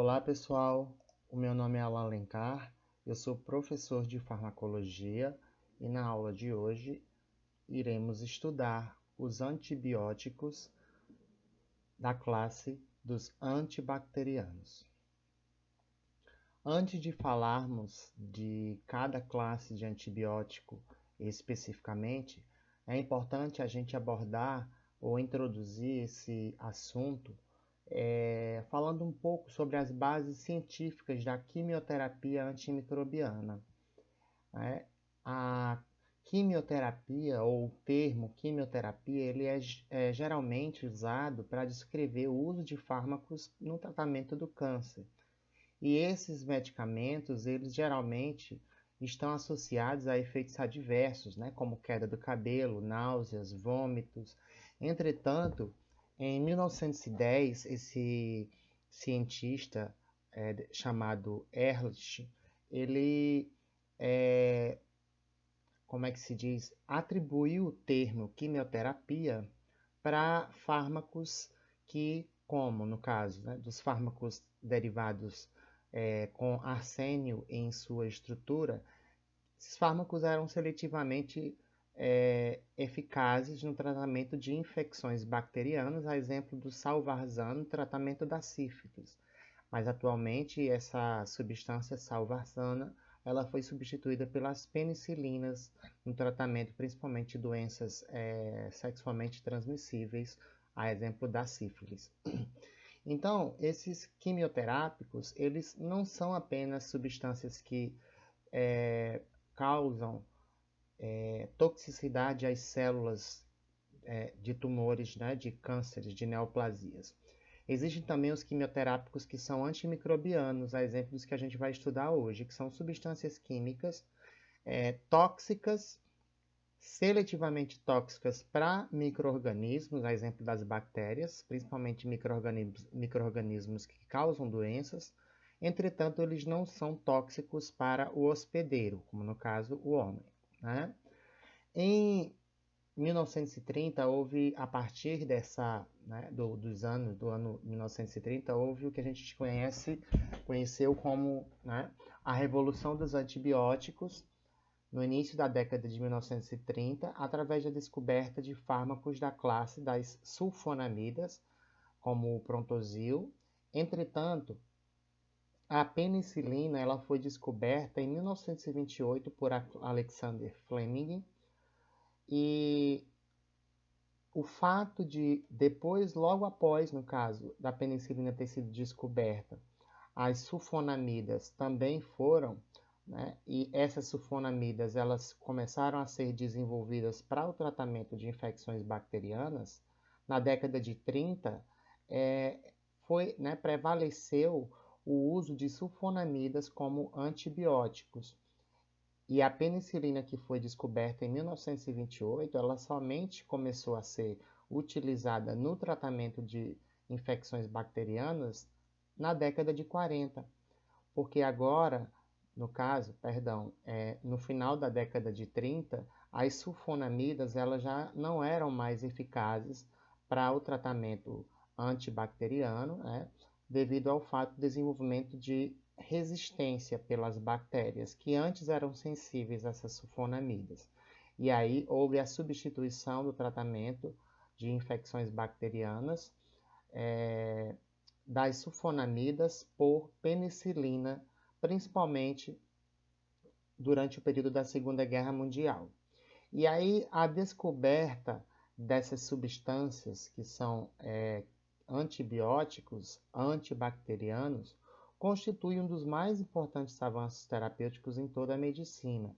Olá pessoal, o meu nome é Alan Alencar, eu sou professor de farmacologia e na aula de hoje iremos estudar os antibióticos da classe dos antibacterianos. Antes de falarmos de cada classe de antibiótico especificamente, é importante a gente abordar ou introduzir esse assunto falando um pouco sobre as bases científicas da quimioterapia antimicrobiana. Né? A quimioterapia, ou o termo quimioterapia, ele é geralmente usado para descrever o uso de fármacos no tratamento do câncer. E esses medicamentos, eles geralmente estão associados a efeitos adversos, né, como queda do cabelo, náuseas, vômitos. Entretanto, em 1910, esse cientista chamado Ehrlich, ele, como é que se diz, atribuiu o termo quimioterapia para fármacos que, como no caso, né, dos fármacos derivados com arsênio em sua estrutura, esses fármacos eram seletivamente eficazes no tratamento de infecções bacterianas, a exemplo do salvarzano no tratamento da sífilis. Mas atualmente essa substância salvarzana ela foi substituída pelas penicilinas no tratamento principalmente de doenças sexualmente transmissíveis, a exemplo da sífilis. Então, esses quimioterápicos, eles não são apenas substâncias que causam toxicidade às células de tumores, né, de cânceres, de neoplasias. Existem também os quimioterápicos que são antimicrobianos, a exemplo dos que a gente vai estudar hoje, que são substâncias químicas tóxicas, seletivamente tóxicas para micro-organismos, a exemplo das bactérias, principalmente micro-organismos que causam doenças. Entretanto, eles não são tóxicos para o hospedeiro, como no caso o homem. Né? Em 1930, houve, a partir do ano 1930, houve o que a gente conheceu como, né, a revolução dos antibióticos, no início da década de 1930, através da descoberta de fármacos da classe das sulfonamidas, como o Prontosil. Entretanto, a penicilina ela foi descoberta em 1928 por Alexander Fleming, e o fato de depois, logo após, no caso, da penicilina ter sido descoberta, as sulfonamidas também foram, né, e essas sulfonamidas elas começaram a ser desenvolvidas para o tratamento de infecções bacterianas, na década de 30, prevaleceu o uso de sulfonamidas como antibióticos. E a penicilina que foi descoberta em 1928, ela somente começou a ser utilizada no tratamento de infecções bacterianas na década de 40, porque agora, no final da década de 30, as sulfonamidas elas já não eram mais eficazes para o tratamento antibacteriano, né, devido ao fato do desenvolvimento de resistência pelas bactérias, que antes eram sensíveis a essas sulfonamidas. E aí houve a substituição do tratamento de infecções bacterianas das sulfonamidas por penicilina, principalmente durante o período da Segunda Guerra Mundial. E aí a descoberta dessas substâncias que são antibióticos, antibacterianos, constitui um dos mais importantes avanços terapêuticos em toda a medicina.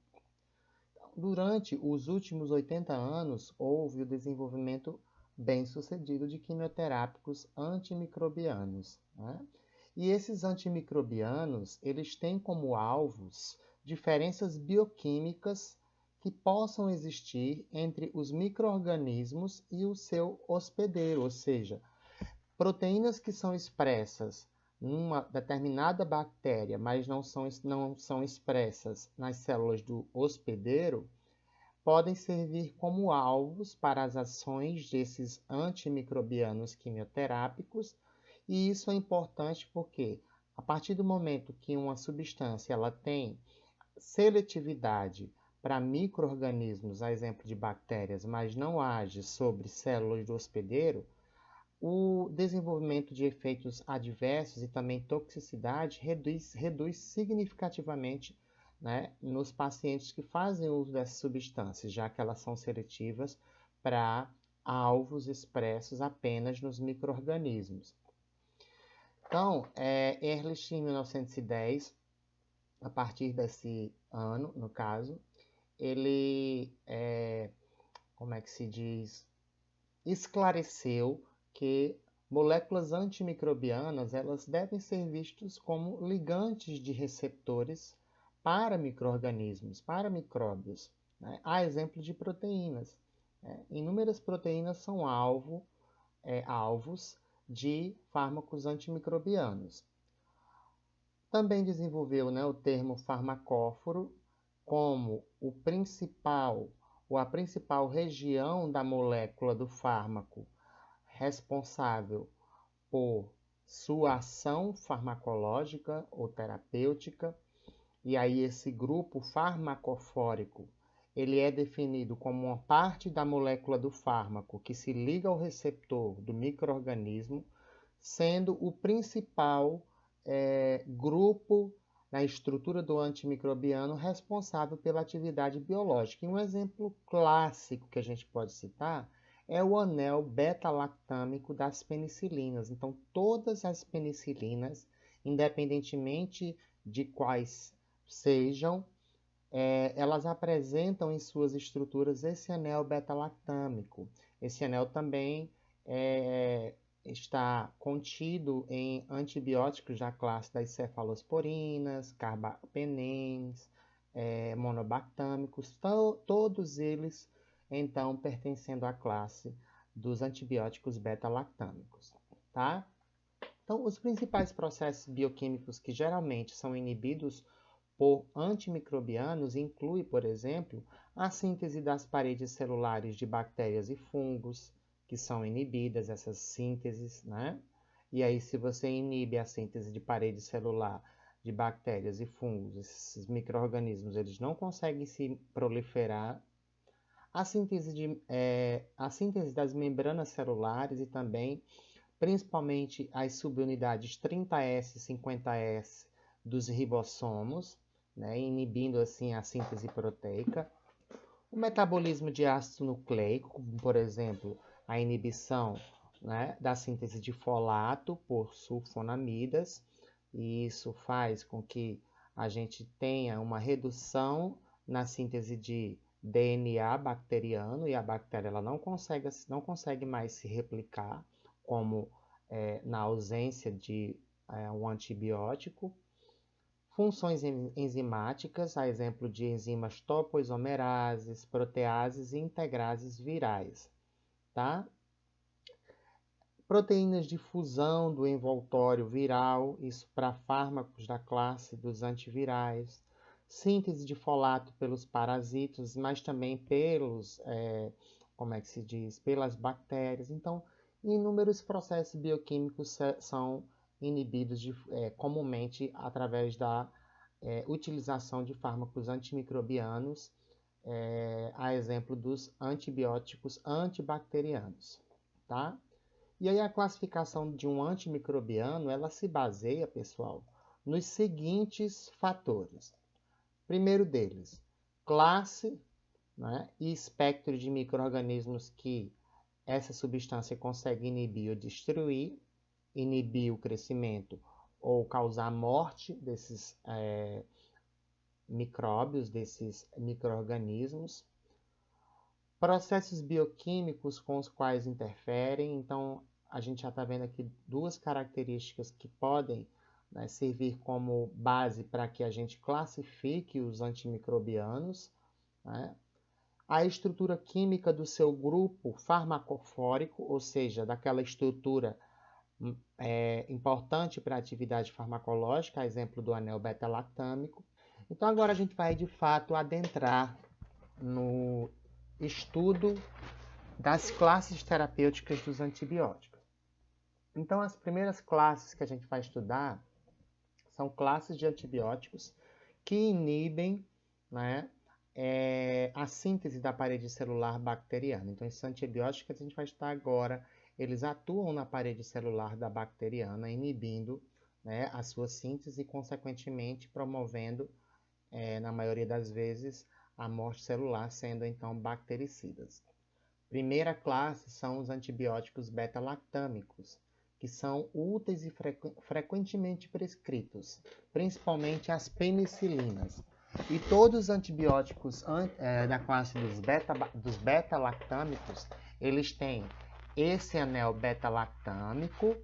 Durante os últimos 80 anos, houve o desenvolvimento bem-sucedido de quimioterápicos antimicrobianos. Né? E esses antimicrobianos, eles têm como alvos diferenças bioquímicas que possam existir entre os micro-organismos e o seu hospedeiro, ou seja, proteínas que são expressas numa determinada bactéria, mas não são expressas nas células do hospedeiro, podem servir como alvos para as ações desses antimicrobianos quimioterápicos, e isso é importante porque A partir do momento que uma substância ela tem seletividade para micro-organismos, a exemplo de bactérias, mas não age sobre células do hospedeiro, o desenvolvimento de efeitos adversos e também toxicidade reduz significativamente, né, nos pacientes que fazem uso dessas substâncias, já que elas são seletivas para alvos expressos apenas nos micro-organismos. Então, Ehrlich, em 1910, a partir desse ano, no caso, ele, como é que se diz, esclareceu que moléculas antimicrobianas elas devem ser vistas como ligantes de receptores para micro-organismos, para micróbios, né? Há exemplo de proteínas. Inúmeras proteínas são alvos de fármacos antimicrobianos. Também desenvolveu, né, o termo farmacóforo como a principal região da molécula do fármaco responsável por sua ação farmacológica ou terapêutica. E aí esse grupo farmacofórico, ele é definido como uma parte da molécula do fármaco que se liga ao receptor do micro-organismo, sendo o principal grupo na estrutura do antimicrobiano responsável pela atividade biológica. E um exemplo clássico que a gente pode citar é o anel beta-lactâmico das penicilinas. Então, todas as penicilinas, independentemente de quais sejam, elas apresentam em suas estruturas esse anel beta-lactâmico. Esse anel também está contido em antibióticos da classe das cefalosporinas, carbapenens, monobactâmicos, todos eles, então, pertencendo à classe dos antibióticos beta-lactâmicos, tá? Então, os principais processos bioquímicos que geralmente são inibidos por antimicrobianos incluem, por exemplo, a síntese das paredes celulares de bactérias e fungos, que são inibidas, essas sínteses, né? E aí, se você inibe a síntese de parede celular de bactérias e fungos, esses micro-organismos, eles não conseguem se proliferar. A síntese das membranas celulares e também, principalmente, as subunidades 30S e 50S dos ribossomos, né? Inibindo, assim, a síntese proteica. O metabolismo de ácido nucleico, como, por exemplo, a inibição, né, da síntese de folato por sulfonamidas, e isso faz com que a gente tenha uma redução na síntese de DNA bacteriano, e a bactéria ela não consegue mais se replicar, como na ausência de um antibiótico. Funções enzimáticas, a exemplo de enzimas topoisomerases, proteases e integrases virais, tá? Proteínas de fusão do envoltório viral, isso para fármacos da classe dos antivirais. Síntese de folato pelos parasitos, mas também pelos, pelas bactérias. Então, inúmeros processos bioquímicos são inibidos comumente através da utilização de fármacos antimicrobianos, a exemplo dos antibióticos antibacterianos, tá? E aí a classificação de um antimicrobiano, ela se baseia, pessoal, nos seguintes fatores. Primeiro deles, classe, né, e espectro de micro-organismos que essa substância consegue inibir ou destruir, inibir o crescimento ou causar morte desses micróbios, desses micro-organismos. Processos bioquímicos com os quais interferem. Então, a gente já está vendo aqui duas características que podem, né, servir como base para que a gente classifique os antimicrobianos, né? A estrutura química do seu grupo farmacofórico, ou seja, daquela estrutura importante para a atividade farmacológica, a exemplo do anel beta-lactâmico. Então, agora a gente vai, de fato, adentrar no estudo das classes terapêuticas dos antibióticos. Então, as primeiras classes que a gente vai estudar São classes de antibióticos que inibem, né, a síntese da parede celular bacteriana. Então, esses antibióticos que a gente vai estudar agora, eles atuam na parede celular da bacteriana, inibindo, né, a sua síntese e, consequentemente, promovendo, na maioria das vezes, a morte celular, sendo então bactericidas. Primeira classe são os antibióticos beta-lactâmicos, que são úteis e frequentemente prescritos, principalmente as penicilinas. E todos os antibióticos da classe dos beta-lactâmicos, eles têm esse anel beta-lactâmico,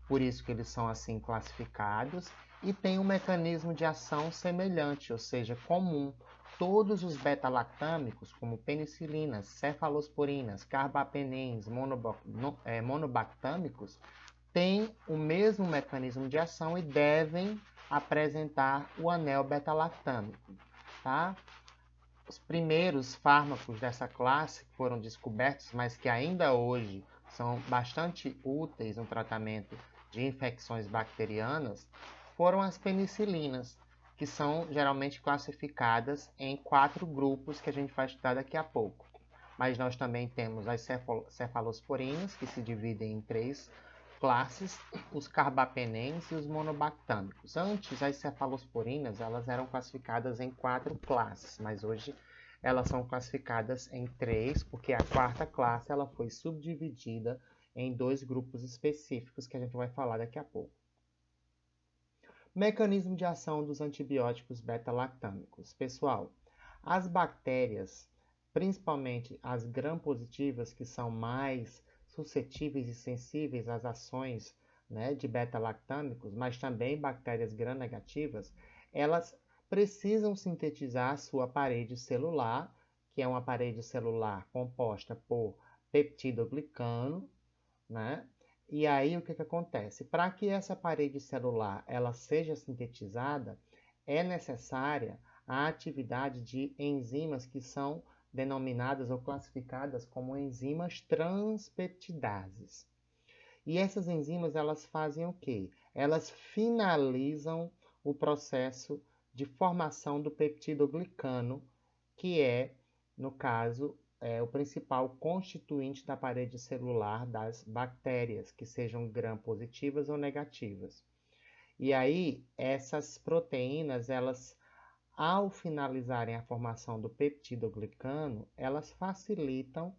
por isso que eles são assim classificados, e tem um mecanismo de ação semelhante, ou seja, comum. Todos os beta-lactâmicos, como penicilinas, cefalosporinas, carbapenens, monobactâmicos, têm o mesmo mecanismo de ação e devem apresentar o anel beta-lactâmico. Tá? Os primeiros fármacos dessa classe que foram descobertos, mas que ainda hoje são bastante úteis no tratamento de infecções bacterianas, foram as penicilinas, que são geralmente classificadas em 4 grupos que a gente vai estudar daqui a pouco. Mas nós também temos as cefalosporinas, que se dividem em 3 classes, os carbapenens e os monobactâmicos. Antes, as cefalosporinas elas eram classificadas em 4 classes, mas hoje elas são classificadas em 3, porque a 4ª classe ela foi subdividida em 2 grupos específicos que a gente vai falar daqui a pouco. Mecanismo de ação dos antibióticos beta-lactâmicos. Pessoal, as bactérias, principalmente as gram-positivas, que são mais suscetíveis e sensíveis às ações, né, de beta-lactâmicos, mas também bactérias gram-negativas, elas precisam sintetizar a sua parede celular, que é uma parede celular composta por peptidoglicano, né? E aí o que acontece? Para que essa parede celular ela seja sintetizada, é necessária a atividade de enzimas que são denominadas ou classificadas como enzimas transpeptidases. E essas enzimas elas fazem o quê? Elas finalizam o processo de formação do peptidoglicano, que é, no caso, o principal constituinte da parede celular das bactérias, que sejam gram-positivas ou negativas. E aí, essas proteínas, elas, ao finalizarem a formação do peptidoglicano, elas facilitam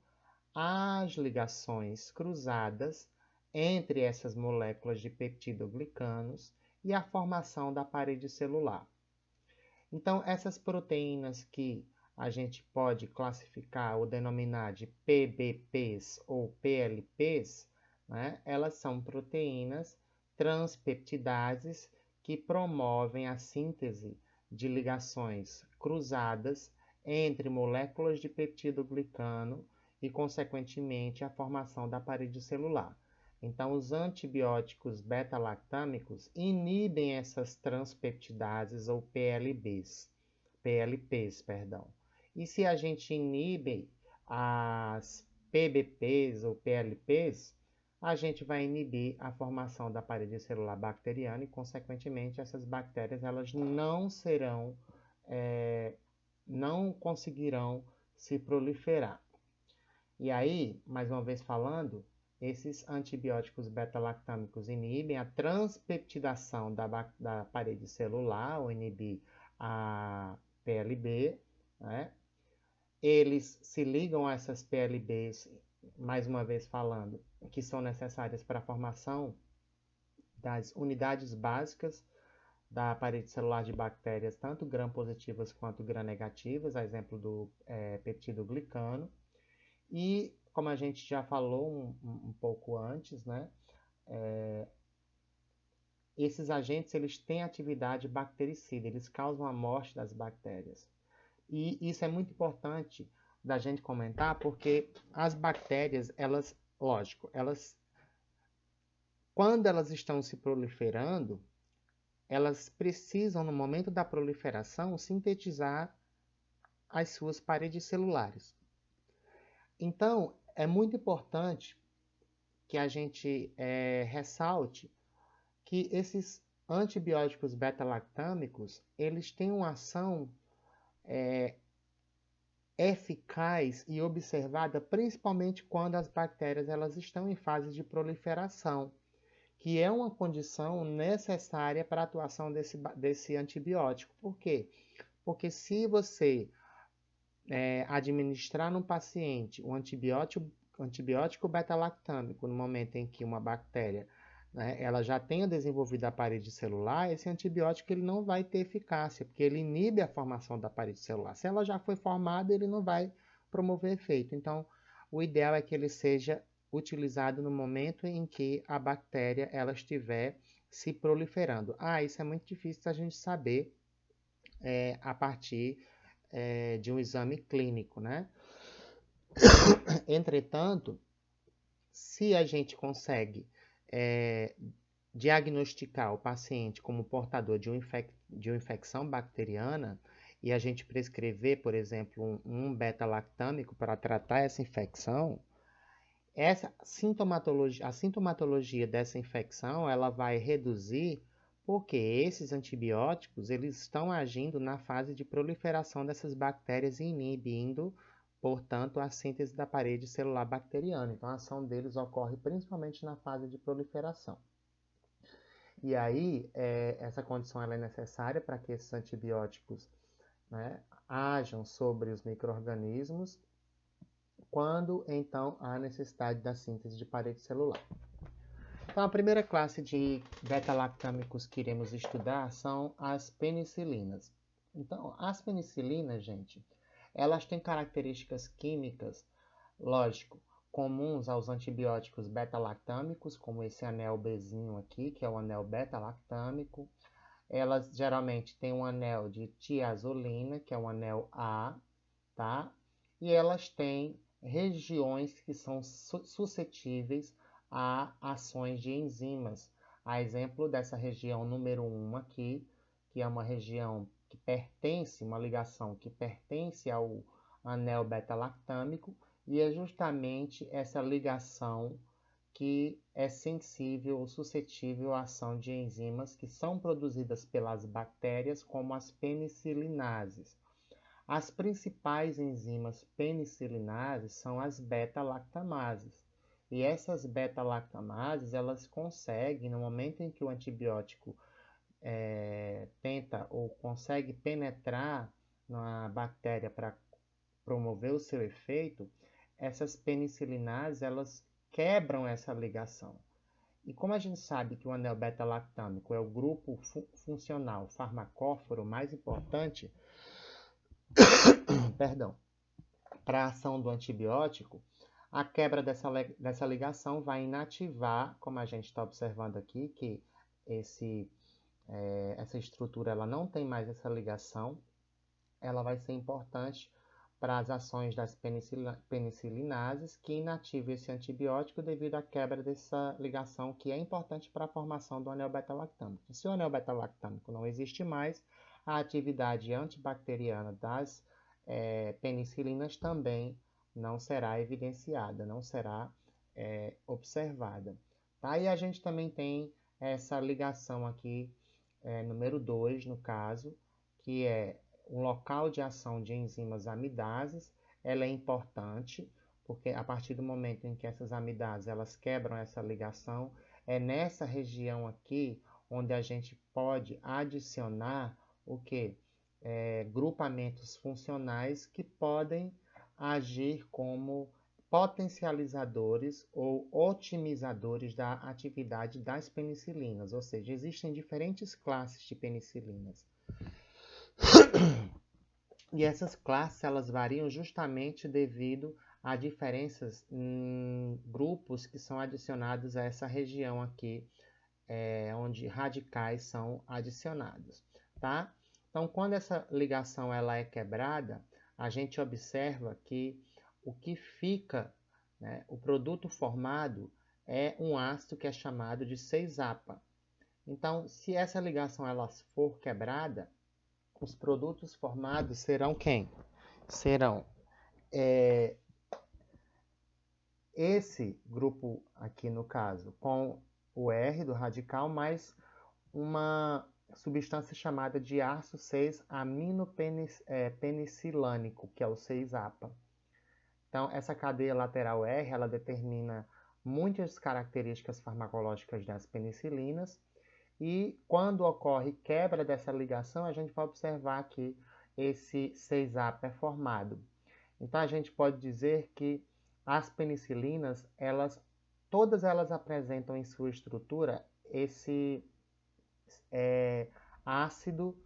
as ligações cruzadas entre essas moléculas de peptidoglicanos e a formação da parede celular. Então, essas proteínas que a gente pode classificar ou denominar de PBPs ou PLPs, né? Elas são proteínas transpeptidases que promovem a síntese de ligações cruzadas entre moléculas de peptidoglicano e, consequentemente, a formação da parede celular. Então, os antibióticos beta-lactâmicos inibem essas transpeptidases ou PLPs. E se a gente inibe as PBPs ou PLPs, a gente vai inibir a formação da parede celular bacteriana e, consequentemente, essas bactérias elas não conseguirão se proliferar. E aí, mais uma vez falando, esses antibióticos beta-lactâmicos inibem a transpeptidação da parede celular, ou inibir a PLB, né? Eles se ligam a essas PLBs, mais uma vez falando, que são necessárias para a formação das unidades básicas da parede celular de bactérias, tanto gram-positivas quanto gram-negativas, a exemplo do peptidoglicano. E, como a gente já falou um pouco antes, né, esses agentes eles têm atividade bactericida, eles causam a morte das bactérias. E isso é muito importante da gente comentar, porque as bactérias, quando elas estão se proliferando, elas precisam, no momento da proliferação, sintetizar as suas paredes celulares. Então, é muito importante que a gente ressalte que esses antibióticos beta-lactâmicos, eles têm uma ação eficaz e observada principalmente quando as bactérias elas estão em fase de proliferação, que é uma condição necessária para a atuação desse antibiótico. Por quê? Porque se você administrar no paciente um antibiótico beta-lactâmico no momento em que uma bactéria ela já tenha desenvolvido a parede celular, esse antibiótico ele não vai ter eficácia, porque ele inibe a formação da parede celular. Se ela já foi formada, ele não vai promover efeito. Então, o ideal é que ele seja utilizado no momento em que a bactéria ela estiver se proliferando. Isso é muito difícil a gente saber a partir de um exame clínico, né? Entretanto, se a gente consegue diagnosticar o paciente como portador de uma infecção bacteriana e a gente prescrever, por exemplo, um beta-lactâmico para tratar essa infecção, a sintomatologia dessa infecção ela vai reduzir porque esses antibióticos eles estão agindo na fase de proliferação dessas bactérias e inibindo, portanto, a síntese da parede celular bacteriana. Então, a ação deles ocorre principalmente na fase de proliferação. E aí, essa condição ela é necessária para que esses antibióticos ajam sobre os micro-organismos, quando, então, há necessidade da síntese de parede celular. Então, a primeira classe de beta-lactâmicos que iremos estudar são as penicilinas. Então, as penicilinas, gente, elas têm características químicas, lógico, comuns aos antibióticos beta-lactâmicos, como esse anel Bzinho aqui, que é o anel beta-lactâmico. Elas geralmente têm um anel de tiazolina, que é um anel A, tá? E elas têm regiões que são suscetíveis a ações de enzimas. A exemplo dessa região número 1 aqui, que é uma região que pertence, uma ligação que pertence ao anel beta-lactâmico, e é justamente essa ligação que é sensível ou suscetível à ação de enzimas que são produzidas pelas bactérias, como as penicilinases. As principais enzimas penicilinases são as beta-lactamases. E essas beta-lactamases, elas conseguem, no momento em que o antibiótico tenta ou consegue penetrar na bactéria para promover o seu efeito, essas penicilinases, elas quebram essa ligação. E como a gente sabe que o anel beta-lactâmico é o grupo funcional farmacóforo mais importante, perdão, para a ação do antibiótico, a quebra dessa ligação vai inativar, como a gente está observando aqui, que essa estrutura ela não tem mais essa ligação, ela vai ser importante para as ações das penicilinases, que inativam esse antibiótico devido à quebra dessa ligação, que é importante para a formação do anel beta-lactâmico. Se o anel beta-lactâmico não existe mais, a atividade antibacteriana das penicilinas também não será evidenciada, não será observada. Tá? E a gente também tem essa ligação aqui, número 2, no caso, que é um local de ação de enzimas amidases. Ela é importante, porque a partir do momento em que essas amidases elas quebram essa ligação, é nessa região aqui onde a gente pode adicionar o que? Grupamentos funcionais que podem agir como potencializadores ou otimizadores da atividade das penicilinas, ou seja, existem diferentes classes de penicilinas. E essas classes elas variam justamente devido a diferenças em grupos que são adicionados a essa região aqui, onde radicais são adicionados, tá? Então, quando essa ligação ela é quebrada, a gente observa que o que fica, o produto formado é um ácido que é chamado de 6-APA. Então, se essa ligação ela for quebrada, os produtos formados serão quem? Serão esse grupo aqui no caso, com o R do radical, mais uma substância chamada de ácido 6-aminopenicilânico, que é o 6-APA. Então, essa cadeia lateral R, ela determina muitas características farmacológicas das penicilinas, e quando ocorre quebra dessa ligação, a gente vai observar que esse 6-APA é formado. Então, a gente pode dizer que as penicilinas, todas elas apresentam em sua estrutura esse ácido,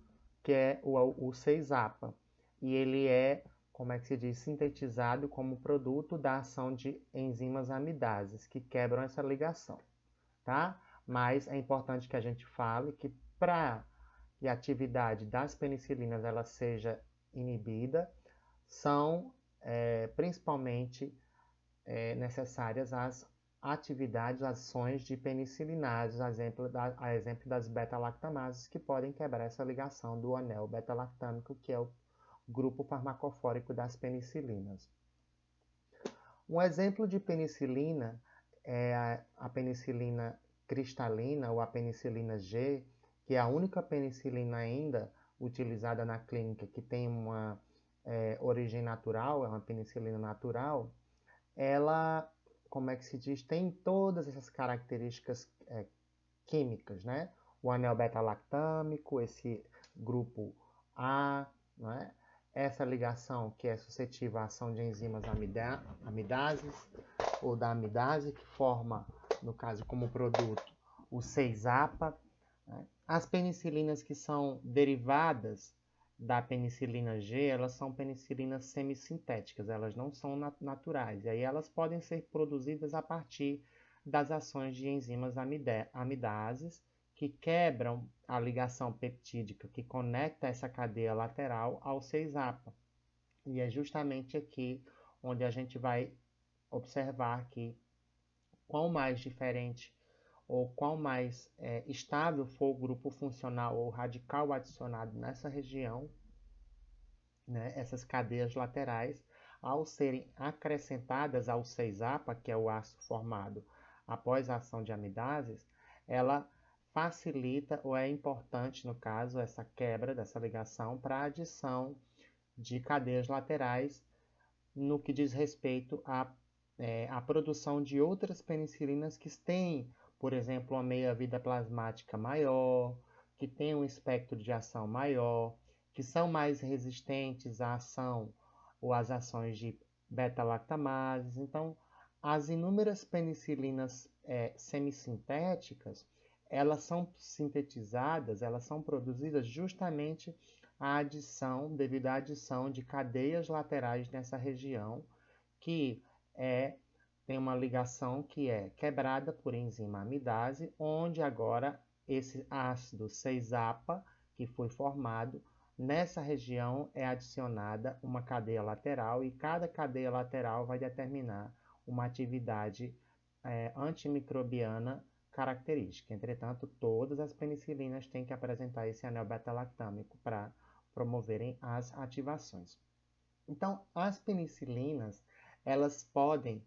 que é o 6-APA. E ele é, como é que se diz, sintetizado como produto da ação de enzimas amidases, que quebram essa ligação, tá? Mas é importante que a gente fale que para que a atividade das penicilinas ela seja inibida, são principalmente necessárias as atividades, ações de penicilinases, a exemplo das beta-lactamases, que podem quebrar essa ligação do anel beta-lactâmico, que é o grupo farmacofórico das penicilinas. Um exemplo de penicilina é a penicilina cristalina ou a penicilina G, que é a única penicilina ainda utilizada na clínica que tem uma origem natural, é uma penicilina natural. Ela, como é que se diz, tem todas essas características químicas, né? O anel beta-lactâmico, esse grupo A, não é? Essa ligação que é suscetível à ação de enzimas amidases, ou da amidase, que forma, no caso, como produto, o 6-APA. Né? As penicilinas que são derivadas da penicilina G, elas são penicilinas semissintéticas, elas não são naturais. E aí elas podem ser produzidas a partir das ações de enzimas amidases, que quebram a ligação peptídica que conecta essa cadeia lateral ao 6-APA. E é justamente aqui onde a gente vai observar que quão mais diferente ou quão mais estável for o grupo funcional ou radical adicionado nessa região, né, essas cadeias laterais, ao serem acrescentadas ao 6-APA, que é o ácido formado após a ação de amidases, ela facilita ou é importante, no caso, essa quebra dessa ligação para a adição de cadeias laterais no que diz respeito à produção de outras penicilinas que têm, por exemplo, uma meia-vida plasmática maior, que têm um espectro de ação maior, que são mais resistentes à ação ou às ações de beta-lactamases. Então, as inúmeras penicilinas semissintéticas, elas são sintetizadas, elas são produzidas justamente devido à adição de cadeias laterais nessa região, que tem uma ligação que é quebrada por enzima amidase, onde agora esse ácido 6-APA, que foi formado, nessa região é adicionada uma cadeia lateral, e cada cadeia lateral vai determinar uma atividade antimicrobiana característica. Entretanto, todas as penicilinas têm que apresentar esse anel beta-lactâmico para promoverem as ativações. Então, as penicilinas, elas podem,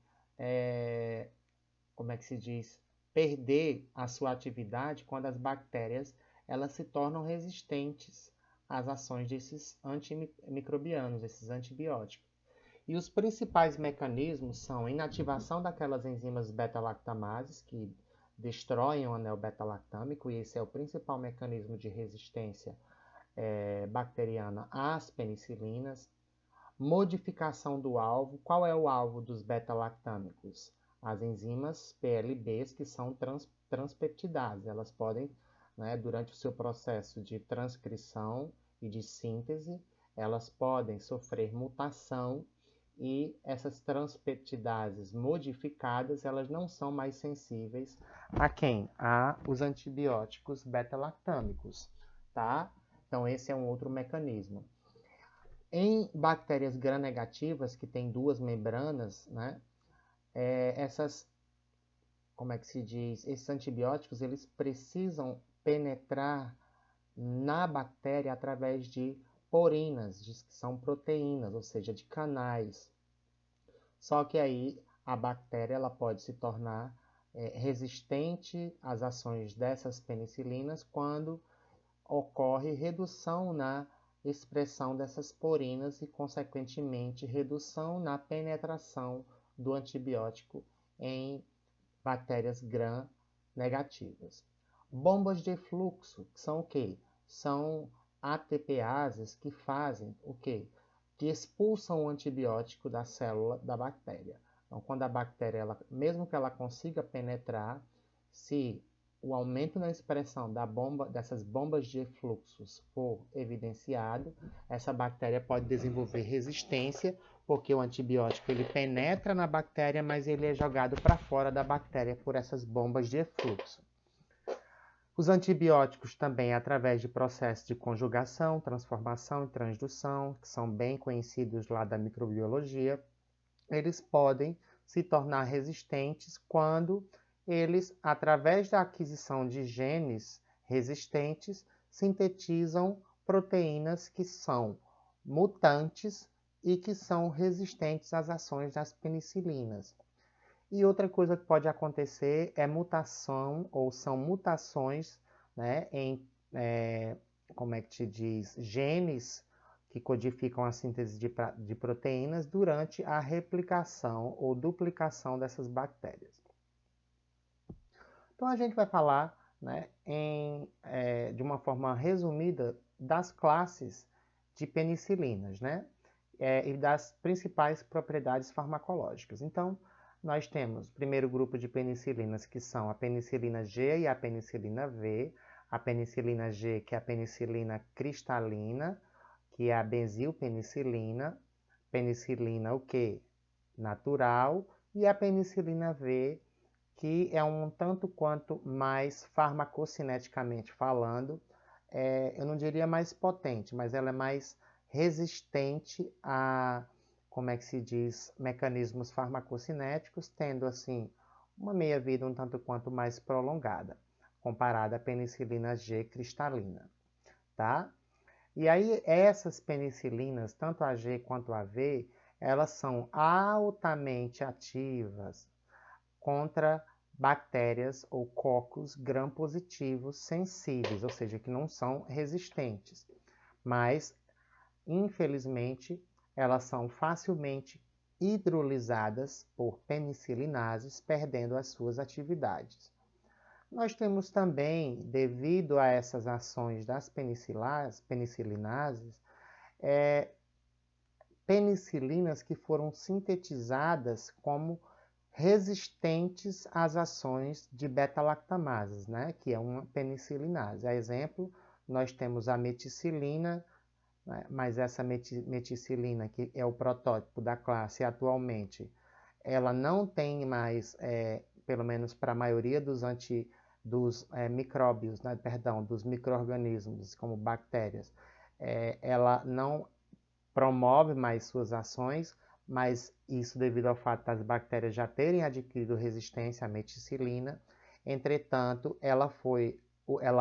como é que se diz, perder a sua atividade quando as bactérias elas se tornam resistentes às ações desses antimicrobianos, esses antibióticos. E os principais mecanismos são a inativação daquelas enzimas beta-lactamases, que destroem o anel beta-lactâmico, e esse é o principal mecanismo de resistência bacteriana às penicilinas. Modificação do alvo. Qual é o alvo dos beta-lactâmicos? As enzimas PLBs, que são transpeptidases. Elas podem, durante o seu processo de transcrição e de síntese, elas podem sofrer mutação, e essas transpeptidases modificadas, elas não são mais sensíveis a quem? A os antibióticos beta-lactâmicos, tá? Então, esse é um outro mecanismo. Em bactérias gram-negativas, que tem duas membranas, né? Como é que se diz? Esses antibióticos, eles precisam penetrar na bactéria através de porinas, que são proteínas, ou seja, de canais. Só que aí a bactéria ela pode se tornar resistente às ações dessas penicilinas quando ocorre redução na expressão dessas porinas e, consequentemente, redução na penetração do antibiótico em bactérias gram-negativas. Bombas de fluxo, que são o quê? São ATPases que fazem o quê? Que expulsam o antibiótico da célula da bactéria. Então, quando a bactéria, mesmo que ela consiga penetrar, se o aumento na expressão dessas bombas de fluxos for evidenciado, essa bactéria pode desenvolver resistência, porque o antibiótico ele penetra na bactéria, mas ele é jogado para fora da bactéria por essas bombas de fluxo. Os antibióticos também, através de processos de conjugação, transformação e transdução, que são bem conhecidos lá da microbiologia, eles podem se tornar resistentes quando eles, através da aquisição de genes resistentes, sintetizam proteínas que são mutantes e que são resistentes às ações das penicilinas. E outra coisa que pode acontecer é mutação, ou são mutações, né, em, como é que te diz, genes que codificam a síntese de proteínas durante a replicação ou duplicação dessas bactérias. Então, a gente vai falar, né, de uma forma resumida das classes de penicilinas, né, e das principais propriedades farmacológicas. Então, nós temos o primeiro grupo de penicilinas, que são a penicilina G e a penicilina V. A penicilina G, que é a penicilina cristalina, que é a benzilpenicilina. Penicilina o quê? Natural. E a penicilina V, que é um tanto quanto mais farmacocineticamente falando, eu não diria mais potente, mas ela é mais resistente a, como é que se diz, mecanismos farmacocinéticos, tendo assim uma meia-vida um tanto quanto mais prolongada, comparada à penicilina G cristalina, tá? E aí essas penicilinas, tanto a G quanto a V, elas são altamente ativas contra bactérias ou cocos gram-positivos sensíveis, ou seja, que não são resistentes. Mas, infelizmente, elas são facilmente hidrolisadas por penicilinases, perdendo as suas atividades. Nós temos também, devido a essas ações das penicilinases, penicilinas que foram sintetizadas como resistentes às ações de beta-lactamases, né? Que é uma penicilinase. A exemplo, nós temos a meticilina, né? Mas essa meticilina, que é o protótipo da classe atualmente, ela não tem mais, pelo menos para a maioria dos micróbios, né? Perdão, dos micro-organismos, como bactérias, ela não promove mais suas ações, mas isso devido ao fato das bactérias já terem adquirido resistência à meticilina. Entretanto, ela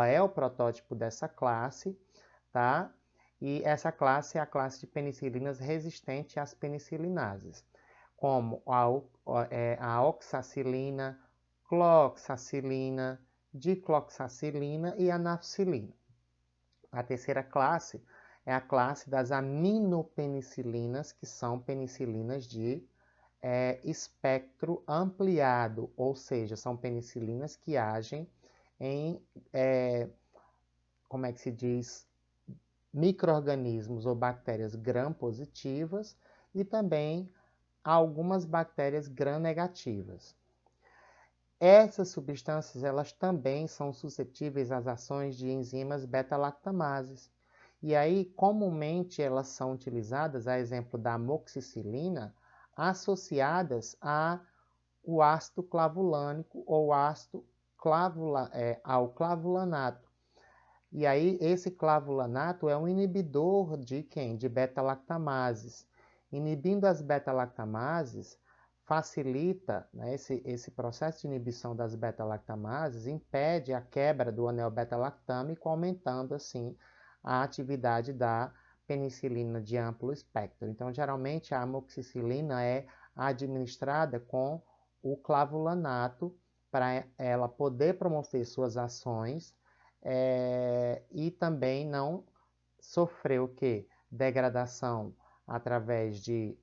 é o protótipo dessa classe, tá? E essa classe é a classe de penicilinas resistente às penicilinases, como a oxacilina, cloxacilina, dicloxacilina e a nafcilina. A terceira classe é a classe das aminopenicilinas, que são penicilinas de espectro ampliado, ou seja, são penicilinas que agem em, como é que se diz, micro-organismos ou bactérias gram-positivas e também algumas bactérias gram-negativas. Essas substâncias, elas também são suscetíveis às ações de enzimas beta-lactamases. E aí, comumente, elas são utilizadas, a exemplo da amoxicilina, associadas ao ácido clavulânico ou ao clavulanato. E aí, esse clavulanato é um inibidor de quem? De beta-lactamases. Inibindo as beta-lactamases, facilita, né, esse processo de inibição das beta-lactamases, impede a quebra do anel beta-lactâmico, aumentando, assim, a atividade da penicilina de amplo espectro. Então, geralmente, a amoxicilina é administrada com o clavulanato para ela poder promover suas ações e também não sofrer o quê? Degradação através de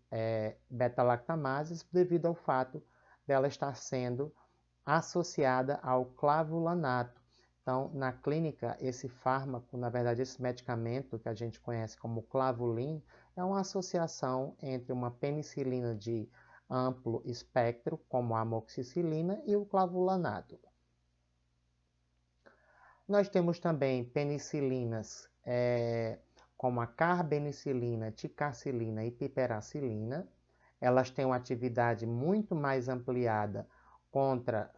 beta-lactamases devido ao fato dela estar sendo associada ao clavulanato. Então, na clínica, esse fármaco, na verdade, esse medicamento que a gente conhece como clavulin, é uma associação entre uma penicilina de amplo espectro, como a amoxicilina, e o clavulanato. Nós temos também penicilinas como a carbenicilina, ticarcilina e piperacilina. Elas têm uma atividade muito mais ampliada contra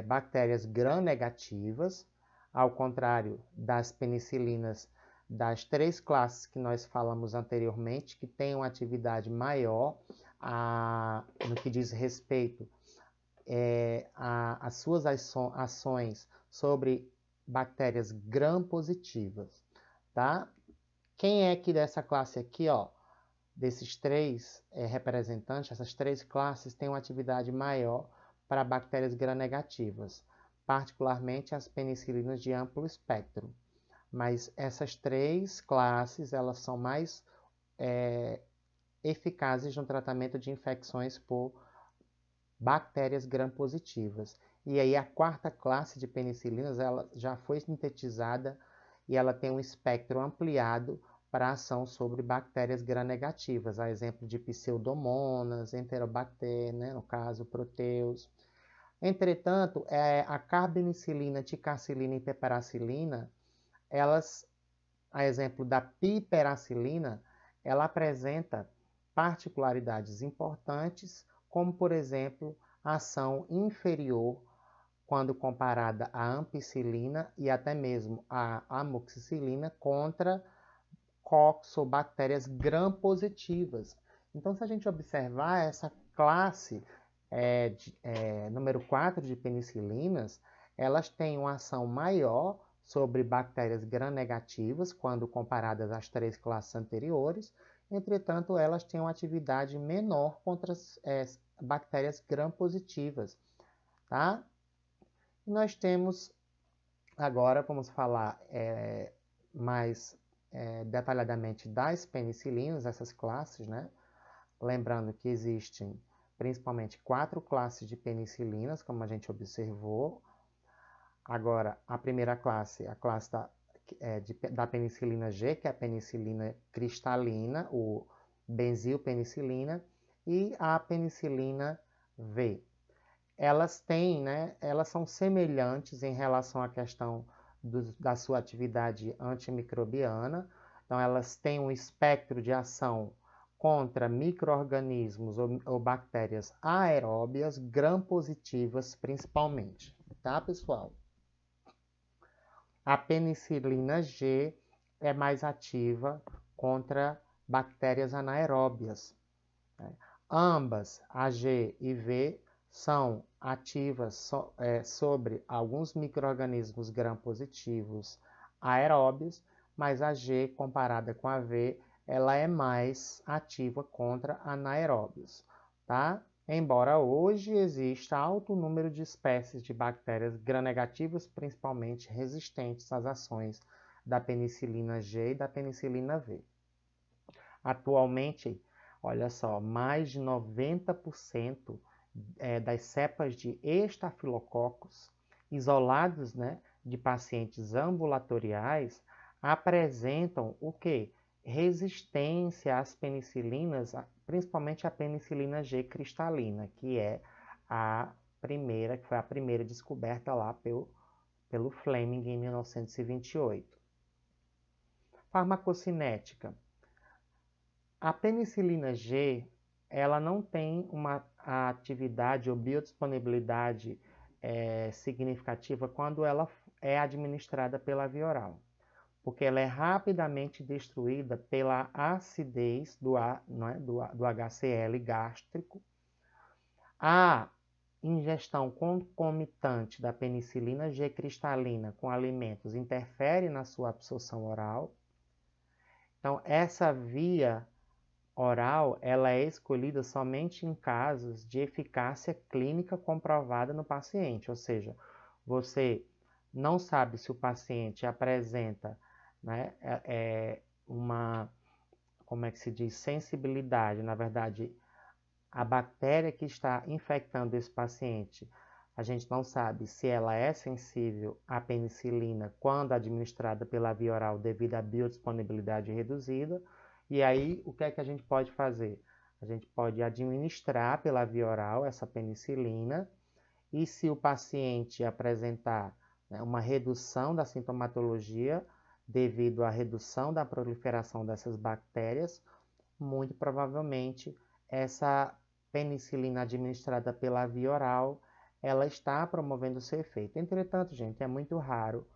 bactérias gram-negativas, ao contrário das penicilinas das 3 classes que nós falamos anteriormente, que têm uma atividade maior no que diz respeito às suas ações sobre bactérias gram-positivas, tá? Quem é que dessa classe aqui, ó, desses 3 representantes, essas 3 classes têm uma atividade maior para bactérias gram-negativas, particularmente as penicilinas de amplo espectro. Mas essas 3 classes, elas são mais eficazes no tratamento de infecções por bactérias gram-positivas. E aí a 4ª classe de penicilinas, ela já foi sintetizada e ela tem um espectro ampliado para ação sobre bactérias gram-negativas, a exemplo de pseudomonas, enterobacter, né, no caso, proteus. Entretanto, a carbenicilina, ticarcilina e piperacilina, elas, a exemplo da piperacilina, ela apresenta particularidades importantes, como, por exemplo, a ação inferior quando comparada à ampicilina e até mesmo à amoxicilina contra coxobactérias gram-positivas. Então, se a gente observar essa classe número 4 de penicilinas, elas têm uma ação maior sobre bactérias gram-negativas quando comparadas às 3 classes anteriores. Entretanto, elas têm uma atividade menor contra as bactérias gram-positivas, tá? E nós temos, agora vamos falar mais detalhadamente das penicilinas, essas classes, né? Lembrando que existem principalmente 4 classes de penicilinas, como a gente observou. Agora, a primeira classe, a classe da penicilina G, que é a penicilina cristalina, o benzilpenicilina, e a penicilina V. Elas têm, né, elas são semelhantes em relação à questão da sua atividade antimicrobiana. Então, elas têm um espectro de ação contra micro-organismos ou bactérias aeróbias, gram-positivas principalmente. Tá, pessoal? A penicilina G é mais ativa contra bactérias anaeróbias. Ambas, a G e V, são ativas sobre alguns micro-organismos gram-positivos aeróbios, mas a G, comparada com a V, ela é mais ativa contra anaeróbios, tá? Embora hoje exista alto número de espécies de bactérias gram-negativas, principalmente resistentes às ações da penicilina G e da penicilina V. Atualmente, olha só, mais de 90% das cepas de estafilococos isolados, né, de pacientes ambulatoriais apresentam o quê? Resistência às penicilinas, principalmente a penicilina G cristalina, que é que foi a primeira descoberta lá pelo Fleming em 1928. Farmacocinética. A penicilina G, ela não tem uma atividade ou biodisponibilidade significativa quando ela é administrada pela via oral, porque ela é rapidamente destruída pela acidez do HCl gástrico. A ingestão concomitante da penicilina G cristalina com alimentos interfere na sua absorção oral. Então, essa via oral, ela é escolhida somente em casos de eficácia clínica comprovada no paciente, ou seja, você não sabe se o paciente apresenta, né, uma, como é que se diz, sensibilidade, na verdade, a bactéria que está infectando esse paciente, a gente não sabe se ela é sensível à penicilina quando administrada pela via oral devido à biodisponibilidade reduzida. E aí, o que é que a gente pode fazer? A gente pode administrar pela via oral essa penicilina e se o paciente apresentar, né, uma redução da sintomatologia devido à redução da proliferação dessas bactérias, muito provavelmente essa penicilina administrada pela via oral, ela está promovendo seu efeito. Entretanto, gente, é muito raro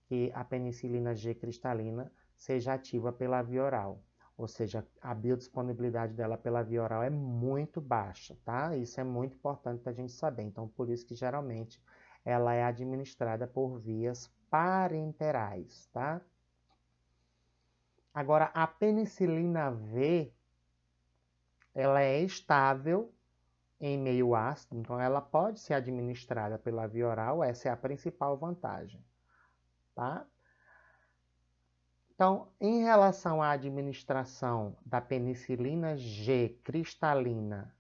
que a penicilina G cristalina seja ativa pela via oral. Ou seja, a biodisponibilidade dela pela via oral é muito baixa, tá? Isso é muito importante a gente saber. Então, por isso que geralmente ela é administrada por vias parenterais, tá? Agora, a penicilina V, ela é estável em meio ácido, então ela pode ser administrada pela via oral, essa é a principal vantagem, tá? Então, em relação à administração da penicilina G cristalina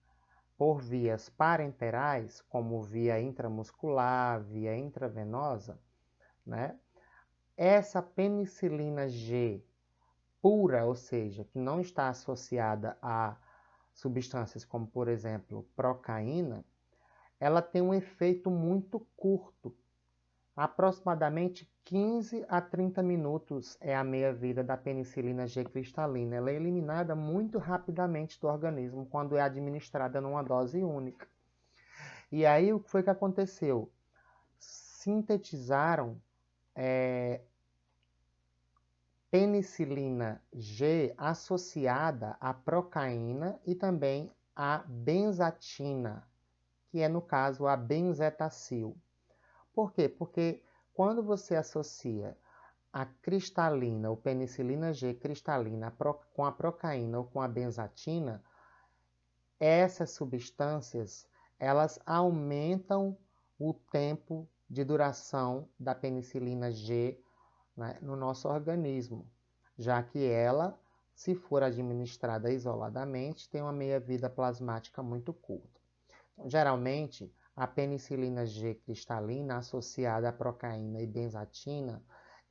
por vias parenterais, como via intramuscular, via intravenosa, né? Essa penicilina G pura, ou seja, que não está associada a substâncias como, por exemplo, procaína, ela tem um efeito muito curto. Aproximadamente 15 a 30 minutos é a meia-vida da penicilina G cristalina. Ela é eliminada muito rapidamente do organismo quando é administrada numa dose única. E aí, o que foi que aconteceu? Sintetizaram penicilina G associada à procaína e também à benzatina, que é, no caso, a benzetacil. Por quê? Porque quando você associa a cristalina, ou penicilina G cristalina, com a procaína ou com a benzatina, essas substâncias, elas aumentam o tempo de duração da penicilina G, né, no nosso organismo, já que ela, se for administrada isoladamente, tem uma meia-vida plasmática muito curta. Então, geralmente, a penicilina G cristalina associada à procaína e benzatina,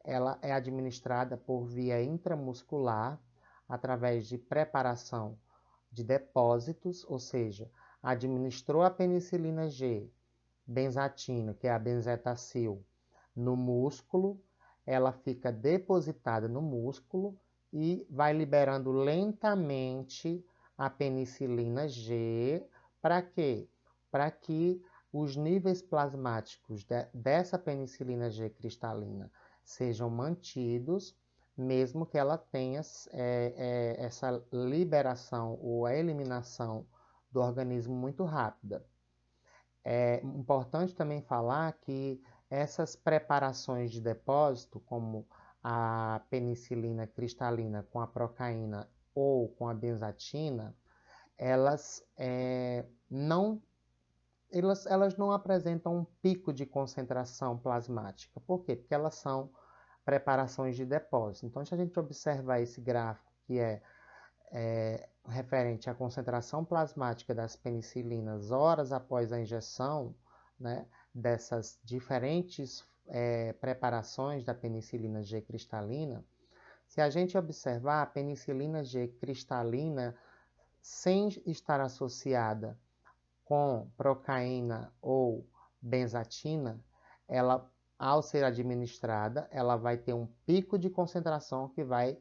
ela é administrada por via intramuscular através de preparação de depósitos, ou seja, administrou a penicilina G, benzatina, que é a benzetacil, no músculo, ela fica depositada no músculo e vai liberando lentamente a penicilina G. Para quê? Para que os níveis plasmáticos dessa penicilina G cristalina sejam mantidos, mesmo que ela tenha essa liberação ou a eliminação do organismo muito rápida. É importante também falar que essas preparações de depósito, como a penicilina cristalina com a procaína ou com a benzatina, elas não apresentam um pico de concentração plasmática. Por quê? Porque elas são preparações de depósito. Então, se a gente observar esse gráfico que é referente à concentração plasmática das penicilinas horas após a injeção, né, dessas diferentes preparações da penicilina G cristalina, se a gente observar a penicilina G cristalina sem estar associada com procaína ou benzatina, ela, ao ser administrada, ela vai ter um pico de concentração que vai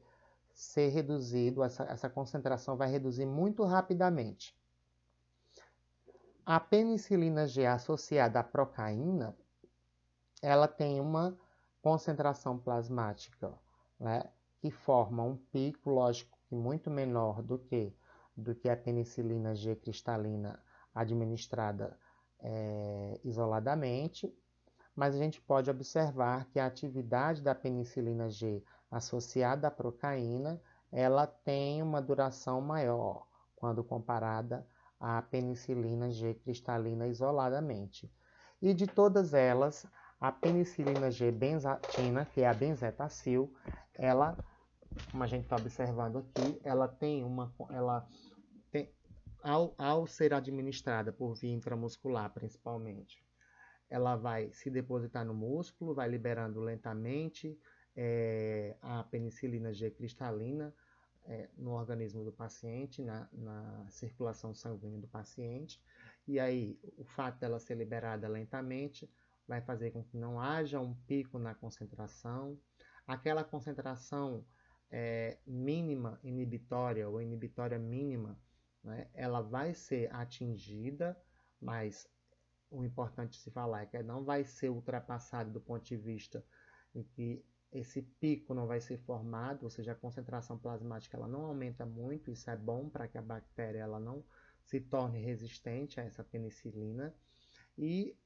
ser reduzido, essa concentração vai reduzir muito rapidamente. A penicilina G associada à procaína, ela tem uma concentração plasmática, né, que forma um pico, lógico, muito menor do que a penicilina G cristalina administrada isoladamente, mas a gente pode observar que a atividade da penicilina G associada à procaína, ela tem uma duração maior quando comparada à penicilina G cristalina isoladamente. E de todas elas, a penicilina G benzatina, que é a benzetacil, ela, como a gente está observando aqui, ao ser administrada por via intramuscular, principalmente, ela vai se depositar no músculo, vai liberando lentamente a penicilina G cristalina no organismo do paciente, na circulação sanguínea do paciente. E aí, o fato dela ser liberada lentamente vai fazer com que não haja um pico na concentração. Aquela concentração mínima inibitória ou inibitória mínima, né, ela vai ser atingida, mas o importante se falar é que não vai ser ultrapassado do ponto de vista em que esse pico não vai ser formado, ou seja, a concentração plasmática ela não aumenta muito, isso é bom para que a bactéria ela não se torne resistente a essa penicilina, e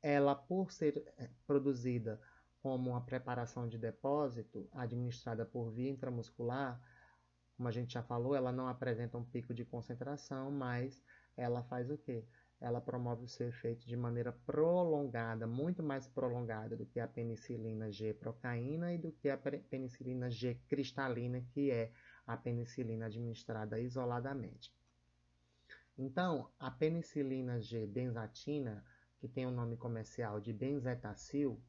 ela, por ser produzida como uma preparação de depósito, administrada por via intramuscular, como a gente já falou, ela não apresenta um pico de concentração, mas ela faz o quê? Ela promove o seu efeito de maneira prolongada, muito mais prolongada do que a penicilina G procaína e do que a penicilina G cristalina, que é a penicilina administrada isoladamente. Então, a penicilina G benzatina, que tem o nome comercial de benzetacil,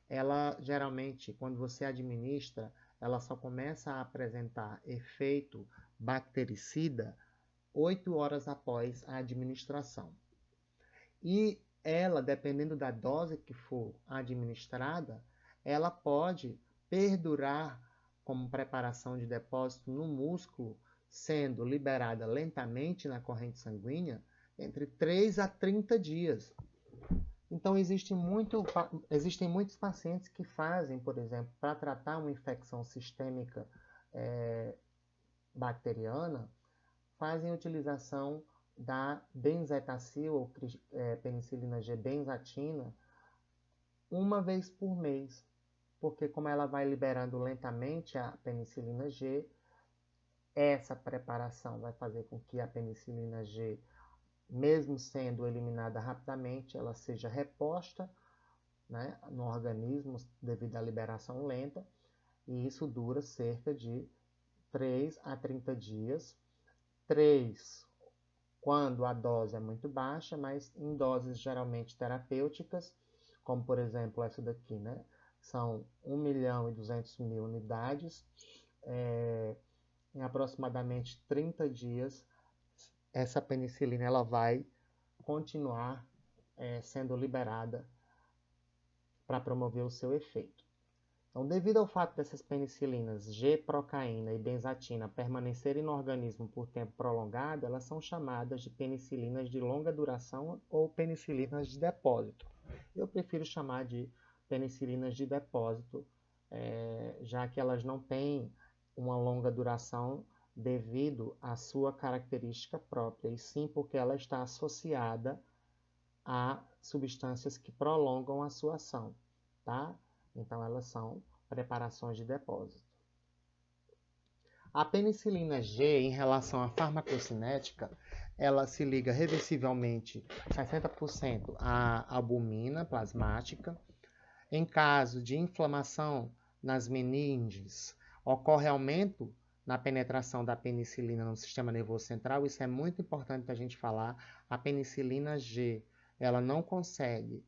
ela geralmente, quando você administra, ela só começa a apresentar efeito bactericida 8 horas após a administração. E ela, dependendo da dose que for administrada, ela pode perdurar como preparação de depósito no músculo, sendo liberada lentamente na corrente sanguínea entre 3 a 30 dias. Então, existem muitos pacientes que fazem, por exemplo, para tratar uma infecção sistêmica bacteriana, fazem utilização da benzetacil ou penicilina G benzatina uma vez por mês, porque como ela vai liberando lentamente a penicilina G, essa preparação vai fazer com que a penicilina G, mesmo sendo eliminada rapidamente, ela seja reposta, né, no organismo devido à liberação lenta, e isso dura cerca de 3 a 30 dias. 3 quando a dose é muito baixa, mas em doses geralmente terapêuticas, como por exemplo essa daqui, né? São 1.200.000 unidades, em aproximadamente 30 dias, essa penicilina ela vai continuar sendo liberada para promover o seu efeito. Então, devido ao fato dessas penicilinas G-procaína e benzatina permanecerem no organismo por tempo prolongado, elas são chamadas de penicilinas de longa duração ou penicilinas de depósito. Eu prefiro chamar de penicilinas de depósito, já que elas não têm uma longa duração devido à sua característica própria, e sim porque ela está associada a substâncias que prolongam a sua ação, tá? Então, elas são preparações de depósito. A penicilina G, em relação à farmacocinética, ela se liga reversivelmente 60% à albumina plasmática. Em caso de inflamação nas meninges, ocorre aumento na penetração da penicilina no sistema nervoso central. Isso é muito importante a gente falar. A penicilina G, ela não consegue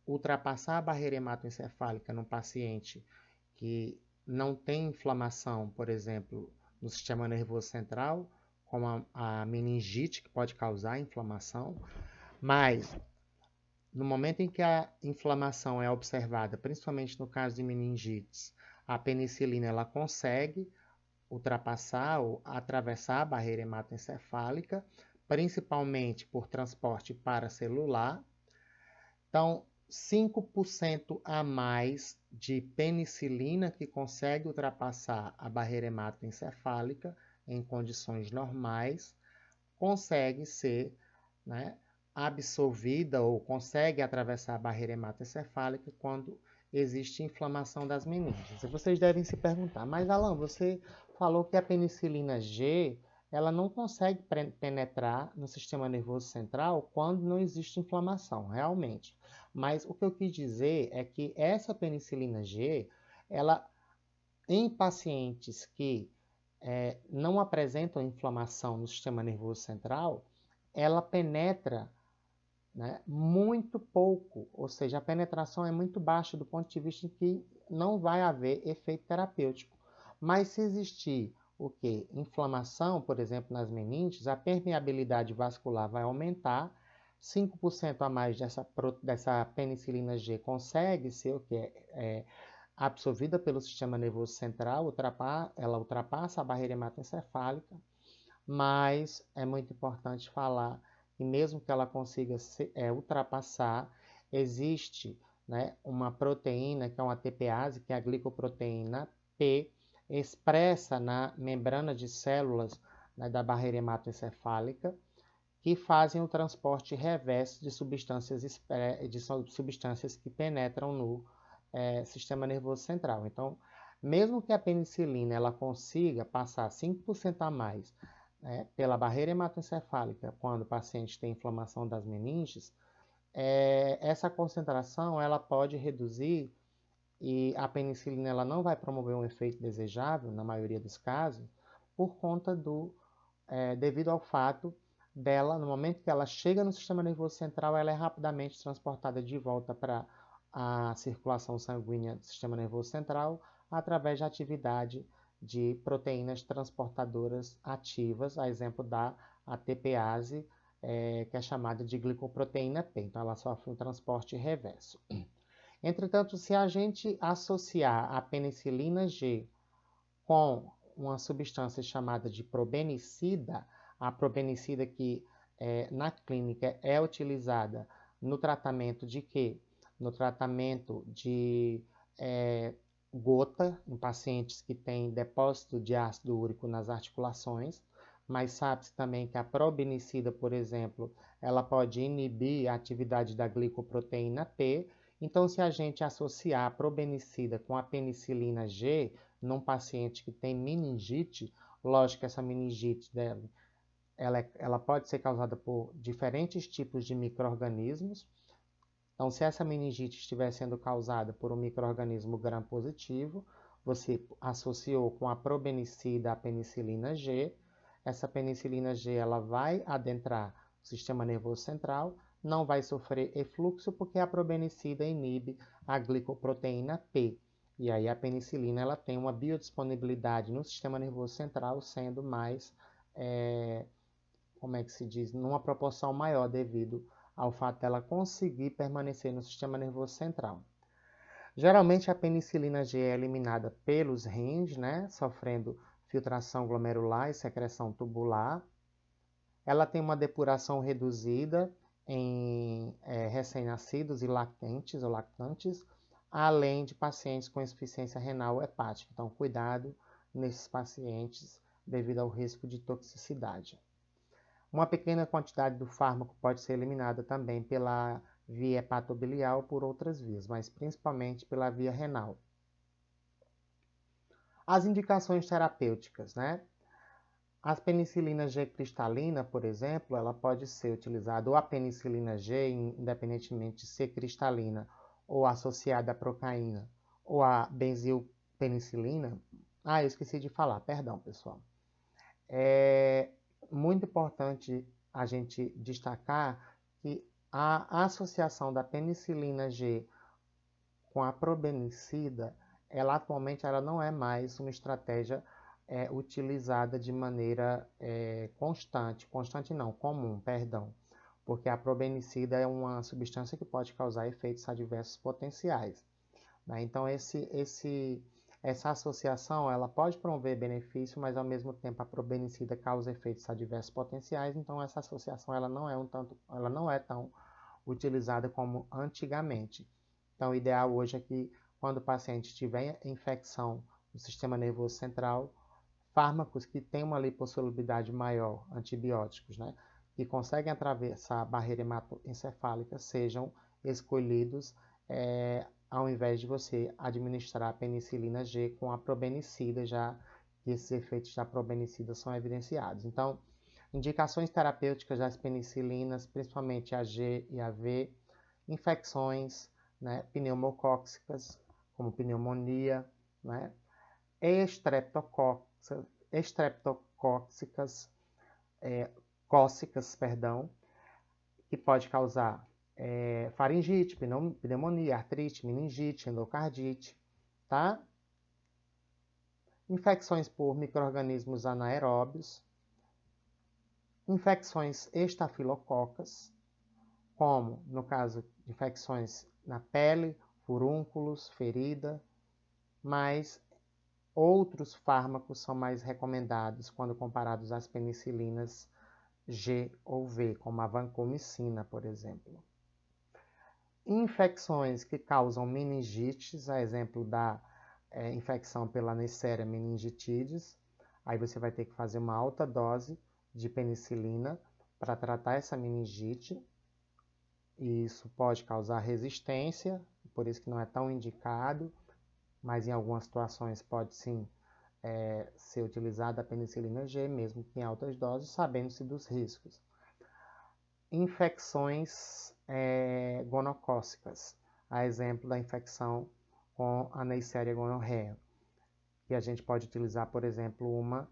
ultrapassar a barreira hematoencefálica no paciente que não tem inflamação, por exemplo, no sistema nervoso central, como a meningite, que pode causar inflamação, mas no momento em que a inflamação é observada, principalmente no caso de meningites, a penicilina ela consegue ultrapassar ou atravessar a barreira hematoencefálica, principalmente por transporte paracelular. Então, 5% a mais de penicilina que consegue ultrapassar a barreira hematoencefálica em condições normais, consegue ser, né, absorvida ou consegue atravessar a barreira hematoencefálica quando existe inflamação das meninges. E vocês devem se perguntar, mas Alan, você falou que a penicilina G ela não consegue penetrar no sistema nervoso central quando não existe inflamação, realmente. Mas o que eu quis dizer é que essa penicilina G, ela, em pacientes que não apresentam inflamação no sistema nervoso central, ela penetra, né, muito pouco, ou seja, a penetração é muito baixa do ponto de vista de que não vai haver efeito terapêutico. Mas se existir o que? Inflamação, por exemplo, nas meninges, a permeabilidade vascular vai aumentar, 5% a mais dessa penicilina G consegue ser o que? Absorvida pelo sistema nervoso central, ela ultrapassa a barreira hematoencefálica, mas é muito importante falar que mesmo que ela consiga ultrapassar, existe, né, uma proteína que é uma ATPase, que é a glicoproteína P, expressa na membrana de células, né, da barreira hematoencefálica, que fazem o transporte reverso de substâncias que penetram no sistema nervoso central. Então, mesmo que a penicilina ela consiga passar 5% a mais, né, pela barreira hematoencefálica quando o paciente tem inflamação das meninges, essa concentração ela pode reduzir e a penicilina ela não vai promover um efeito desejável na maioria dos casos por conta devido ao fato dela, no momento que ela chega no sistema nervoso central, ela é rapidamente transportada de volta para a circulação sanguínea do sistema nervoso central através da atividade de proteínas transportadoras ativas, a exemplo da ATPase, que é chamada de glicoproteína P. Então, ela sofre um transporte reverso. Entretanto, se a gente associar a penicilina G com uma substância chamada de probenicida, a probenicida que na clínica é utilizada no tratamento de quê? No tratamento de gota em pacientes que têm depósito de ácido úrico nas articulações, mas sabe-se também que a probenicida, por exemplo, ela pode inibir a atividade da glicoproteína P. Então, se a gente associar a probenicida com a penicilina G num paciente que tem meningite, lógico que essa meningite dela, ela pode ser causada por diferentes tipos de micro-organismos. Então, se essa meningite estiver sendo causada por um micro-organismo gram-positivo, você associou com a probenicida a penicilina G. Essa penicilina G ela vai adentrar o sistema nervoso central, não vai sofrer efluxo porque a probenicida inibe a glicoproteína P. E aí a penicilina ela tem uma biodisponibilidade no sistema nervoso central, sendo mais, como é que se diz, numa proporção maior devido ao fato dela conseguir permanecer no sistema nervoso central. Geralmente a penicilina G é eliminada pelos rins, né, sofrendo filtração glomerular e secreção tubular. Ela tem uma depuração reduzida em recém-nascidos e lactantes ou lactantes, além de pacientes com insuficiência renal hepática. Então, cuidado nesses pacientes devido ao risco de toxicidade. Uma pequena quantidade do fármaco pode ser eliminada também pela via hepatobiliar ou por outras vias, mas principalmente pela via renal. As indicações terapêuticas, né? A penicilina G cristalina, por exemplo, ela pode ser utilizada, ou a penicilina G, independentemente de ser cristalina ou associada à procaína, ou a benzilpenicilina. Eu esqueci de falar, perdão, pessoal. É muito importante a gente destacar que a associação da penicilina G com a probenicida, ela atualmente não é mais uma estratégia utilizada de maneira comum, perdão, porque a probenicida é uma substância que pode causar efeitos adversos potenciais, né? Então, essa associação ela pode promover benefício, mas ao mesmo tempo a probenicida causa efeitos adversos potenciais, então essa associação ela não é tão utilizada como antigamente. Então o ideal hoje é que quando o paciente tiver infecção no sistema nervoso central, fármacos que têm uma lipossolubilidade maior, antibióticos, né, que conseguem atravessar a barreira hematoencefálica, sejam escolhidos ao invés de você administrar a penicilina G com a probenicida, já que esses efeitos da probenicida são evidenciados. Então, indicações terapêuticas das penicilinas, principalmente a G e a V, infecções, né, pneumocócicas, como pneumonia, né, estreptocócicas, que pode causar faringite, pneumonia, artrite, meningite, endocardite, tá? Infecções por micro-organismos anaeróbios, infecções estafilococas, como, no caso, infecções na pele, furúnculos, ferida, mas outros fármacos são mais recomendados quando comparados às penicilinas G ou V, como a vancomicina, por exemplo. Infecções que causam meningites, a exemplo da infecção pela Neisseria meningitidis, aí você vai ter que fazer uma alta dose de penicilina para tratar essa meningite, e isso pode causar resistência, por isso que não é tão indicado, mas em algumas situações pode sim ser utilizada a penicilina G, mesmo que em altas doses, sabendo-se dos riscos. Infecções gonocócicas, a exemplo da infecção com a Neisseria gonorrhea, que a gente pode utilizar, por exemplo, uma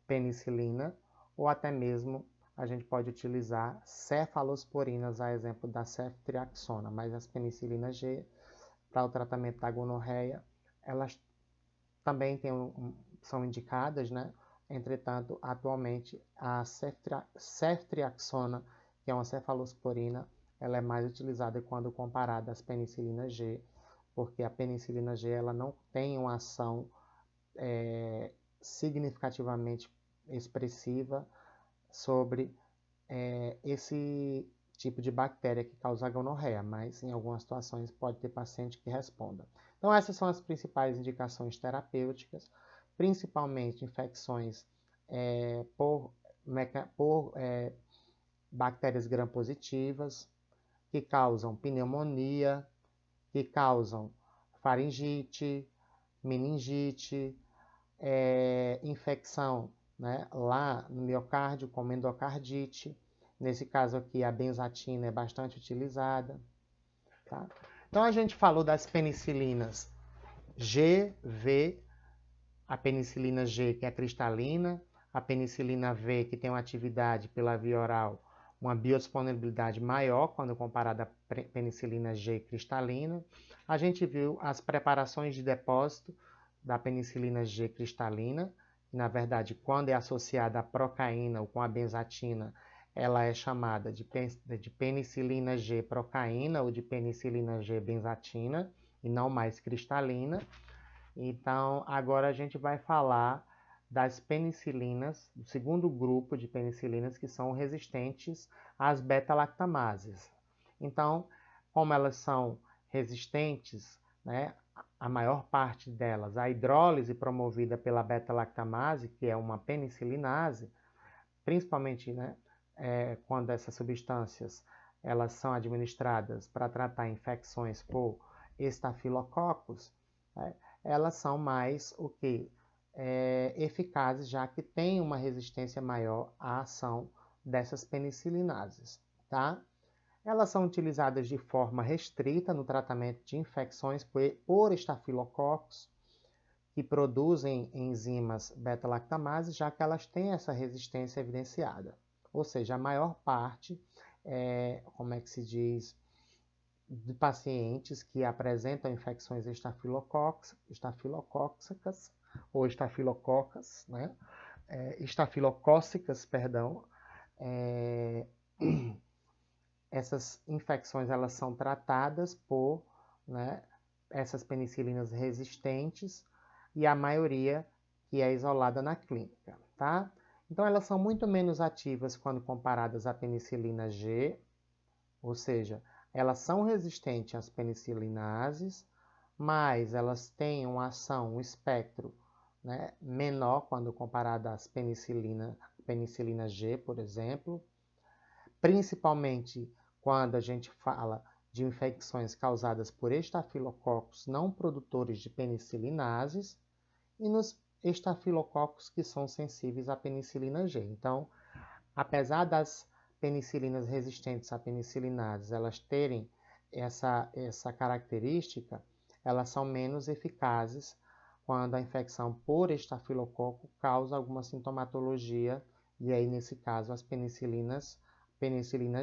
penicilina, ou até mesmo a gente pode utilizar cefalosporinas, a exemplo da ceftriaxona, mas as penicilinas G, para o tratamento da gonorreia, elas também são indicadas, né? Entretanto, atualmente, a ceftriaxona, que é uma cefalosporina, ela é mais utilizada quando comparada às penicilinas G, porque a penicilina G ela não tem uma ação significativamente expressiva sobre esse tipo de bactéria que causa a gonorreia, mas em algumas situações pode ter paciente que responda. Então, essas são as principais indicações terapêuticas, principalmente infecções por bactérias gram-positivas, que causam pneumonia, que causam faringite, meningite, infecção, né, lá no miocárdio, como endocardite. Nesse caso aqui, a benzatina é bastante utilizada. Tá? Então, a gente falou das penicilinas G, V, a penicilina G, que é cristalina, a penicilina V, que tem uma atividade pela via oral, uma biodisponibilidade maior quando comparada à penicilina G cristalina. A gente viu as preparações de depósito da penicilina G cristalina, que, na verdade, quando é associada à procaína ou com a benzatina, ela é chamada de penicilina G procaína ou de penicilina G benzatina, e não mais cristalina. Então, agora a gente vai falar das penicilinas, do segundo grupo de penicilinas que são resistentes às beta-lactamases. Então, como elas são resistentes, né, a maior parte delas, a hidrólise promovida pela beta-lactamase, que é uma penicilinase, principalmente, né, quando essas substâncias elas são administradas para tratar infecções por estafilococos, né, elas são mais eficazes, já que tem uma resistência maior à ação dessas penicilinases, tá? Elas são utilizadas de forma restrita no tratamento de infecções por estafilococos, que produzem enzimas beta-lactamase, já que elas têm essa resistência evidenciada. Ou seja, a maior parte, como é que se diz, de pacientes que apresentam infecções estafilocócicas ou estafilococas, né? Estafilocócicas, perdão, essas infecções elas são tratadas por, né, essas penicilinas resistentes, e a maioria que é isolada na clínica, tá? Então, elas são muito menos ativas quando comparadas à penicilina G, ou seja, elas são resistentes às penicilinases, mas elas têm uma ação, um espectro, né, menor quando comparada às penicilina G, por exemplo, principalmente quando a gente fala de infecções causadas por estafilococos não produtores de penicilinases e nos estafilococos que são sensíveis à penicilina G. Então, apesar das penicilinas resistentes à penicilinases elas terem essa característica, elas são menos eficazes quando a infecção por estafilococo causa alguma sintomatologia, e aí, nesse caso, as penicilina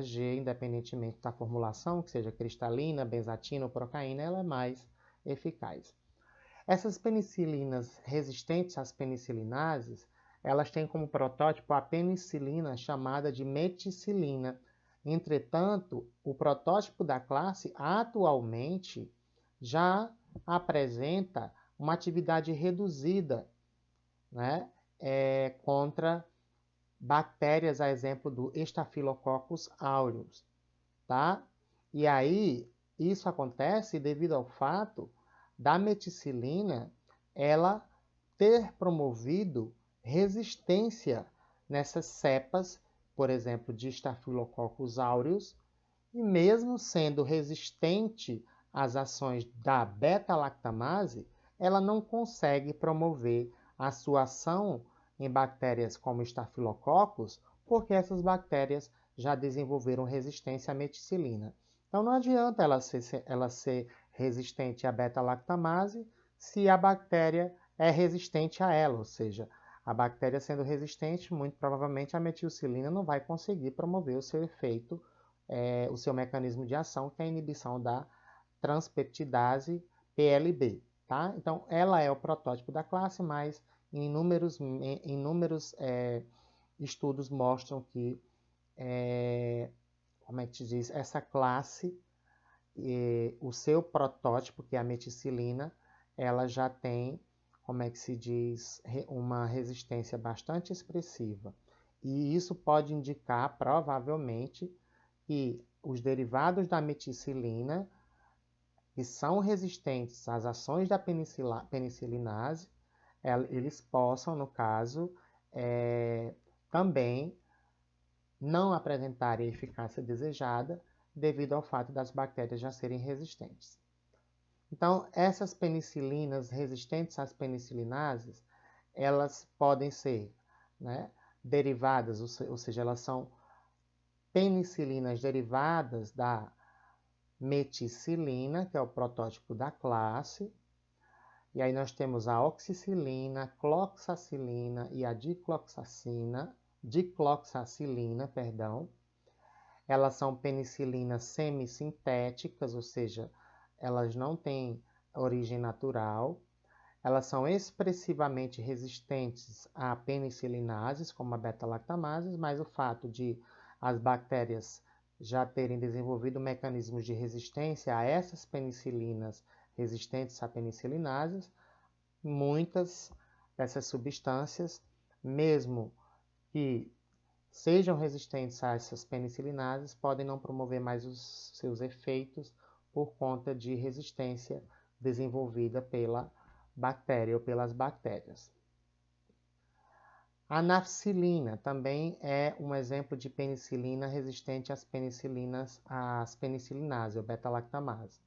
G, independentemente da formulação, que seja cristalina, benzatina ou procaína, ela é mais eficaz. Essas penicilinas resistentes às penicilinases, elas têm como protótipo a penicilina chamada de meticilina. Entretanto, o protótipo da classe atualmente já apresenta uma atividade reduzida, né, contra bactérias, a exemplo do Staphylococcus aureus, tá? E aí, isso acontece devido ao fato da meticilina ela ter promovido resistência nessas cepas, por exemplo, de Staphylococcus aureus, e mesmo sendo resistente às ações da beta-lactamase, ela não consegue promover a sua ação em bactérias como Staphylococcus, porque essas bactérias já desenvolveram resistência à meticilina. Então não adianta ela ser resistente à beta-lactamase se a bactéria é resistente a ela, ou seja, a bactéria sendo resistente, muito provavelmente a metilcilina não vai conseguir promover o seu efeito, o seu mecanismo de ação, que é a inibição da transpeptidase PLB. Tá? Então, ela é o protótipo da classe, mas inúmeros estudos mostram que, como é que se diz, essa classe, o seu protótipo, que é a meticilina, ela já tem, como é que se diz, uma resistência bastante expressiva. E isso pode indicar, provavelmente, que os derivados da meticilina, que são resistentes às ações da penicilinase, eles possam, no caso, também não apresentarem a eficácia desejada devido ao fato das bactérias já serem resistentes. Então, essas penicilinas resistentes às penicilinases, elas podem ser, né, derivadas, ou seja, elas são penicilinas derivadas da meticilina, que é o protótipo da classe. E aí nós temos a oxicilina, cloxacilina e a dicloxacilina, Elas são penicilinas semissintéticas, ou seja, elas não têm origem natural. Elas são expressivamente resistentes a penicilinases, como a beta-lactamases, mas o fato de as bactérias já terem desenvolvido mecanismos de resistência a essas penicilinas resistentes a penicilinases, muitas dessas substâncias, mesmo que sejam resistentes a essas penicilinases, podem não promover mais os seus efeitos por conta de resistência desenvolvida pela bactéria ou pelas bactérias. A nafcilina também é um exemplo de penicilina resistente às penicilinases, ou beta-lactamase.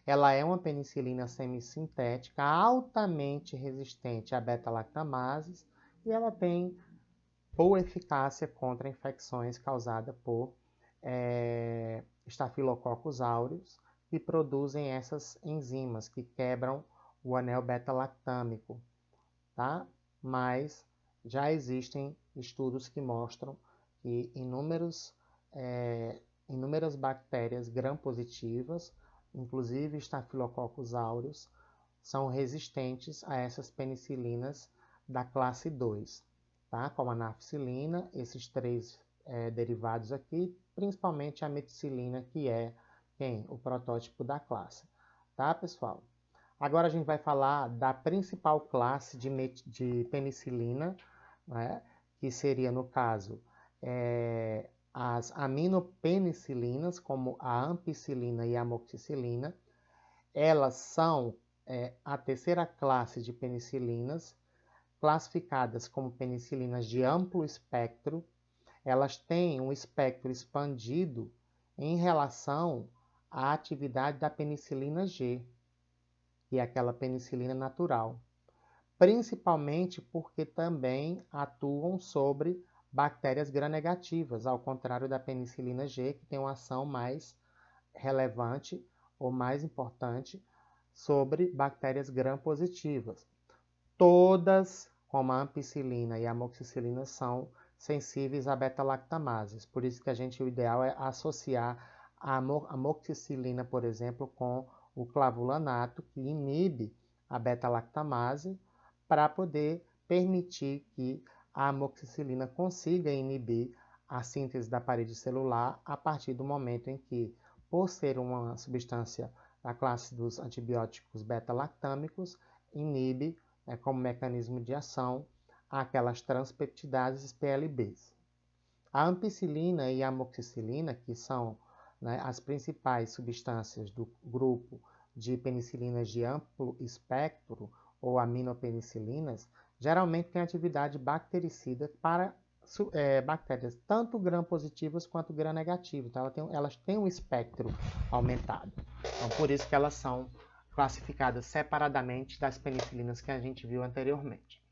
Ela é uma penicilina semissintética altamente resistente a beta-lactamases e ela tem boa eficácia contra infecções causadas por Staphylococcus aureus, que produzem essas enzimas que quebram o anel beta-lactâmico, tá? Mas já existem estudos que mostram que inúmeras bactérias gram-positivas, inclusive Staphylococcus aureus, são resistentes a essas penicilinas da classe 2, tá? Como a nafcilina, esses três derivados aqui, principalmente a meticilina, que é o protótipo da classe, tá, pessoal? Agora a gente vai falar da principal classe de penicilina, né, que seria, no caso, as aminopenicilinas, como a ampicilina e a amoxicilina. Elas são a terceira classe de penicilinas, classificadas como penicilinas de amplo espectro. Elas têm um espectro expandido em relação a atividade da penicilina G, que é aquela penicilina natural, principalmente porque também atuam sobre bactérias gram-negativas, ao contrário da penicilina G, que tem uma ação mais relevante ou mais importante sobre bactérias gram-positivas. Todas, como a ampicilina e a amoxicilina, são sensíveis a beta-lactamases. Por isso que o ideal é associar a amoxicilina, por exemplo, com o clavulanato, que inibe a beta-lactamase, para poder permitir que a amoxicilina consiga inibir a síntese da parede celular a partir do momento em que, por ser uma substância da classe dos antibióticos beta-lactâmicos, inibe como mecanismo de ação aquelas transpeptidases PLBs. A ampicilina e a amoxicilina, que são as principais substâncias do grupo de penicilinas de amplo espectro ou aminopenicilinas, geralmente têm atividade bactericida para bactérias tanto gram-positivas quanto gram-negativas. Então, elas têm um espectro aumentado. Então, por isso que elas são classificadas separadamente das penicilinas que a gente viu anteriormente.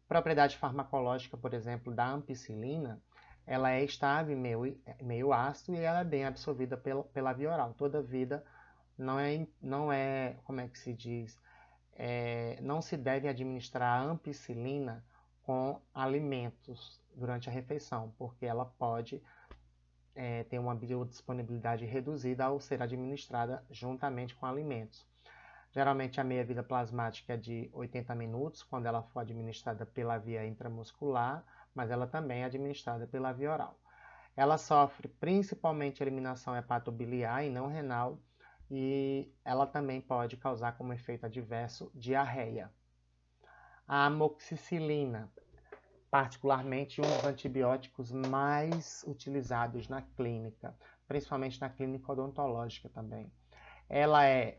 Propriedade farmacológica, por exemplo, da ampicilina, ela é estável meio ácido e ela é bem absorvida pela via oral. Todavia, como é que se diz? Não se deve administrar a ampicilina com alimentos durante a refeição, porque ela pode ter uma biodisponibilidade reduzida ao ser administrada juntamente com alimentos. Geralmente a meia-vida plasmática é de 80 minutos, quando ela for administrada pela via intramuscular, mas ela também é administrada pela via oral. Ela sofre principalmente eliminação hepatobiliar e não renal, e ela também pode causar como efeito adverso diarreia. A amoxicilina, particularmente um dos antibióticos mais utilizados na clínica, principalmente na clínica odontológica também. Ela é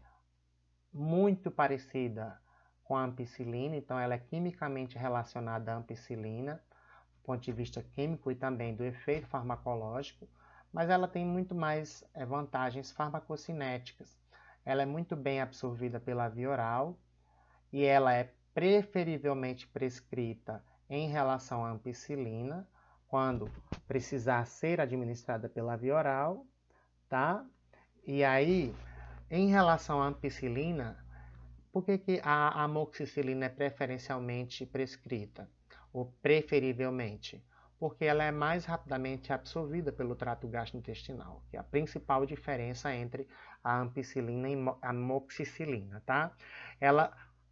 muito parecida com a ampicilina, então ela é quimicamente relacionada à ampicilina, do ponto de vista químico e também do efeito farmacológico, mas ela tem muito mais vantagens farmacocinéticas. Ela é muito bem absorvida pela via oral e ela é preferivelmente prescrita em relação à ampicilina, quando precisar ser administrada pela via oral, tá? E aí, em relação à ampicilina, por que a amoxicilina é preferencialmente prescrita? Ou preferivelmente? Porque ela é mais rapidamente absorvida pelo trato gastrointestinal, que é a principal diferença entre a ampicilina e a amoxicilina, tá?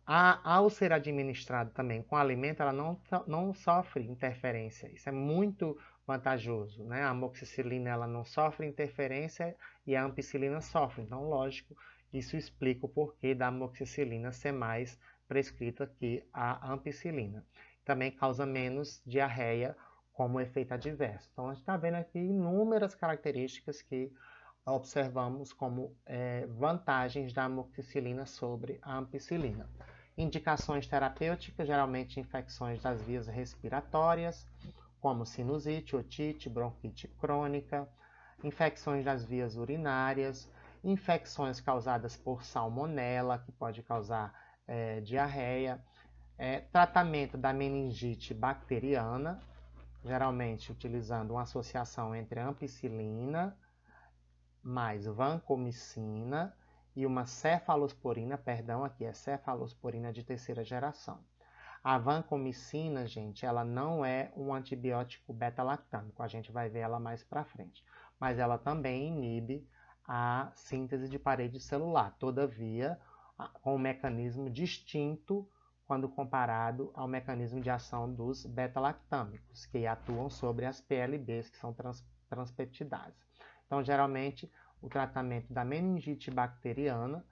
Ao ser administrada também com alimento, ela não sofre interferência. Isso é muito vantajoso, né? A amoxicilina ela não sofre interferência e a ampicilina sofre. Então, lógico, isso explica o porquê da amoxicilina ser mais prescrita que a ampicilina. Também causa menos diarreia como efeito adverso. Então, a gente está vendo aqui inúmeras características que observamos como vantagens da amoxicilina sobre a ampicilina. Indicações terapêuticas, geralmente infecções das vias respiratórias, como sinusite, otite, bronquite crônica, infecções das vias urinárias, infecções causadas por salmonela, que pode causar diarreia, tratamento da meningite bacteriana, geralmente utilizando uma associação entre ampicilina mais vancomicina e uma cefalosporina, aqui é cefalosporina de terceira geração. A vancomicina, gente, ela não é um antibiótico beta-lactâmico, a gente vai ver ela mais para frente, mas ela também inibe a síntese de parede celular, todavia, com um mecanismo distinto quando comparado ao mecanismo de ação dos beta-lactâmicos, que atuam sobre as PLBs, que são transpeptidases. Então, geralmente, o tratamento da meningite bacteriana,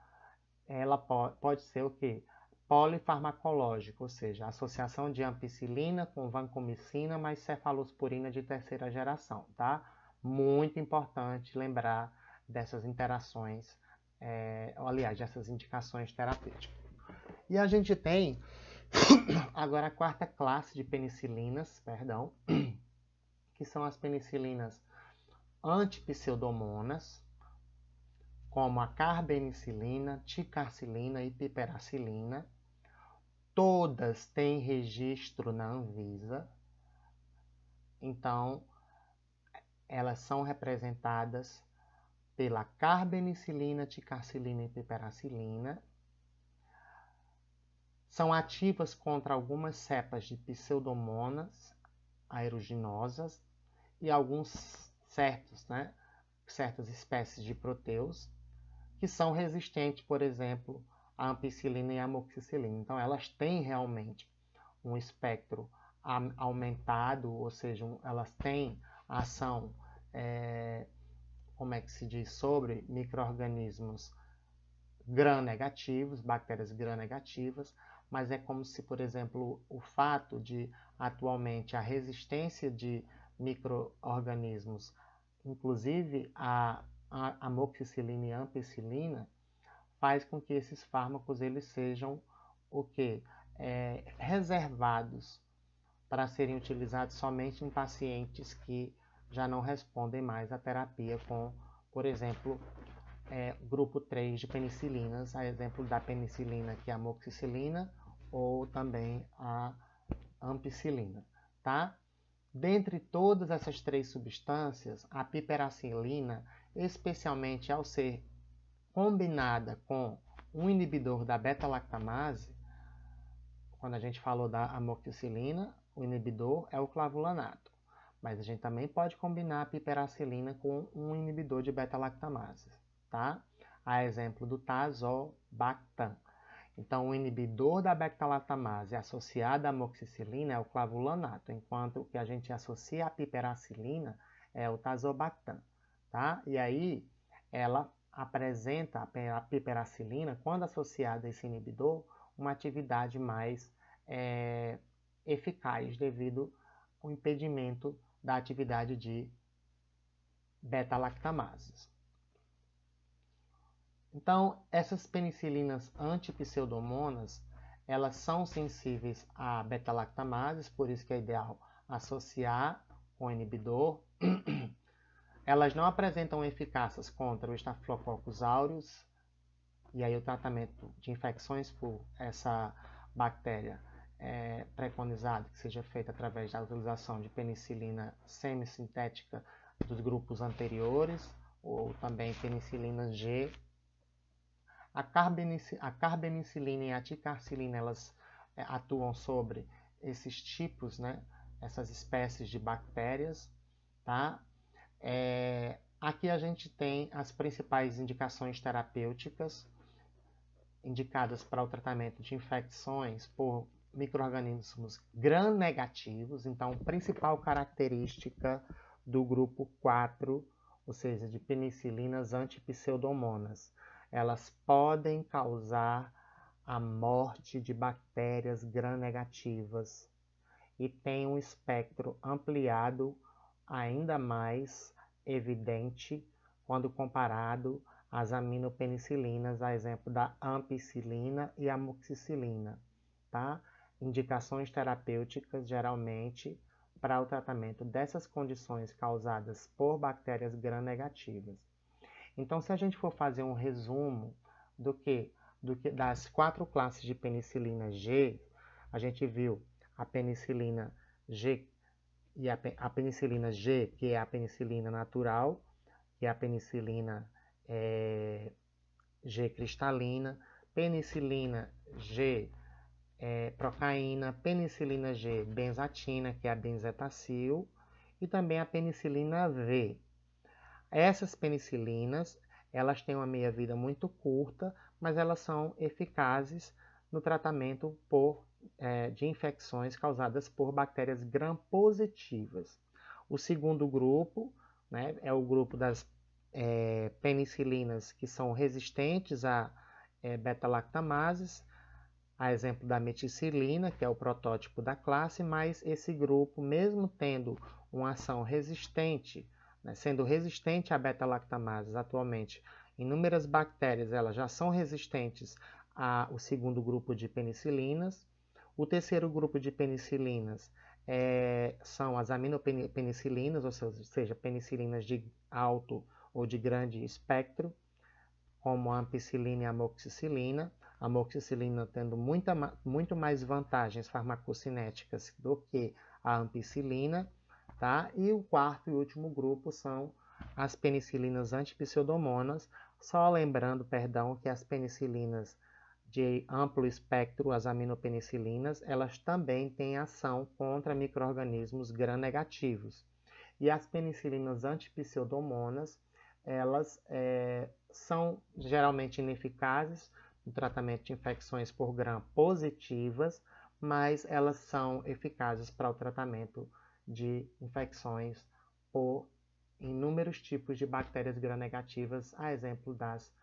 ela pode ser o quê? Polifarmacológico, ou seja, associação de ampicilina com vancomicina mais cefalosporina de terceira geração, tá? Muito importante lembrar dessas interações, dessas indicações terapêuticas. E a gente tem agora a quarta classe de penicilinas, que são as penicilinas antipseudomonas, como a carbenicilina, ticarcilina e piperacilina. Todas têm registro na Anvisa, então elas são representadas pela carbenicilina, ticarcilina e piperacilina. São ativas contra algumas cepas de pseudomonas aeruginosas e alguns certas espécies de proteus que são resistentes, por exemplo, à ampicilina e à amoxicilina. Então, elas têm realmente um espectro aumentado, ou seja, elas têm ação, sobre micro-organismos gram-negativos, bactérias gram-negativas, mas é como se, por exemplo, o fato de, atualmente, a resistência de micro-organismos, inclusive a amoxicilina e a ampicilina, faz com que esses fármacos eles sejam reservados para serem utilizados somente em pacientes que já não respondem mais à terapia com, por exemplo, grupo 3 de penicilinas, a exemplo da penicilina, que é a amoxicilina, ou também a ampicilina, tá? Dentre todas essas 3 substâncias, a piperacilina, especialmente ao ser combinada com um inibidor da beta-lactamase, quando a gente falou da amoxicilina, o inibidor é o clavulanato, mas a gente também pode combinar a piperacilina com um inibidor de beta-lactamase, tá? A exemplo do tazobactam. Então, o inibidor da beta-lactamase associado à amoxicilina é o clavulanato, enquanto o que a gente associa à piperacilina é o tazobactam, tá? E aí, ela apresenta a piperacilina, quando associada a esse inibidor, uma atividade mais eficaz devido ao impedimento da atividade de beta-lactamases. Então, essas penicilinas antipseudomonas, elas são sensíveis a beta-lactamases, por isso que é ideal associar com o inibidor. Elas não apresentam eficácias contra o Staphylococcus aureus, e aí o tratamento de infecções por essa bactéria é preconizado que seja feito através da utilização de penicilina semissintética dos grupos anteriores, ou também penicilina G. A carbenicilina e a ticarcilina, elas atuam sobre esses tipos, essas espécies de bactérias, tá? Aqui a gente tem as principais indicações terapêuticas indicadas para o tratamento de infecções por micro-organismos gram-negativos. Então, a principal característica do grupo 4, ou seja, de penicilinas antipseudomonas, elas podem causar a morte de bactérias gram-negativas e tem um espectro ampliado ainda mais evidente quando comparado às aminopenicilinas, a exemplo da ampicilina e amoxicilina, tá? Indicações terapêuticas, geralmente, para o tratamento dessas condições causadas por bactérias gram-negativas. Então, se a gente for fazer um resumo das 4 classes de penicilina G, a gente viu a penicilina G e a penicilina G, que é a penicilina natural, que é a penicilina G cristalina, penicilina G procaína, penicilina G benzatina, que é a benzetacil, e também a penicilina V. Essas penicilinas, elas têm uma meia-vida muito curta, mas elas são eficazes no tratamento de infecções causadas por bactérias gram-positivas. O segundo grupo, é o grupo das penicilinas que são resistentes a beta-lactamases, a exemplo da meticilina, que é o protótipo da classe, mas esse grupo, mesmo tendo uma ação resistente, sendo resistente a beta-lactamases atualmente, inúmeras bactérias elas já são resistentes ao segundo grupo de penicilinas. O terceiro grupo de penicilinas são as aminopenicilinas, ou seja, penicilinas de alto ou de grande espectro, como a ampicilina e a amoxicilina. A amoxicilina tendo muito mais vantagens farmacocinéticas do que a ampicilina, tá? E o quarto e último grupo são as penicilinas antipseudomonas, só lembrando, perdão, que as penicilinas de amplo espectro, as aminopenicilinas, elas também têm ação contra micro-organismos gram-negativos. E as penicilinas antipseudomonas, elas são geralmente ineficazes no tratamento de infecções por gram positivas, mas elas são eficazes para o tratamento de infecções por inúmeros tipos de bactérias gram-negativas, a exemplo das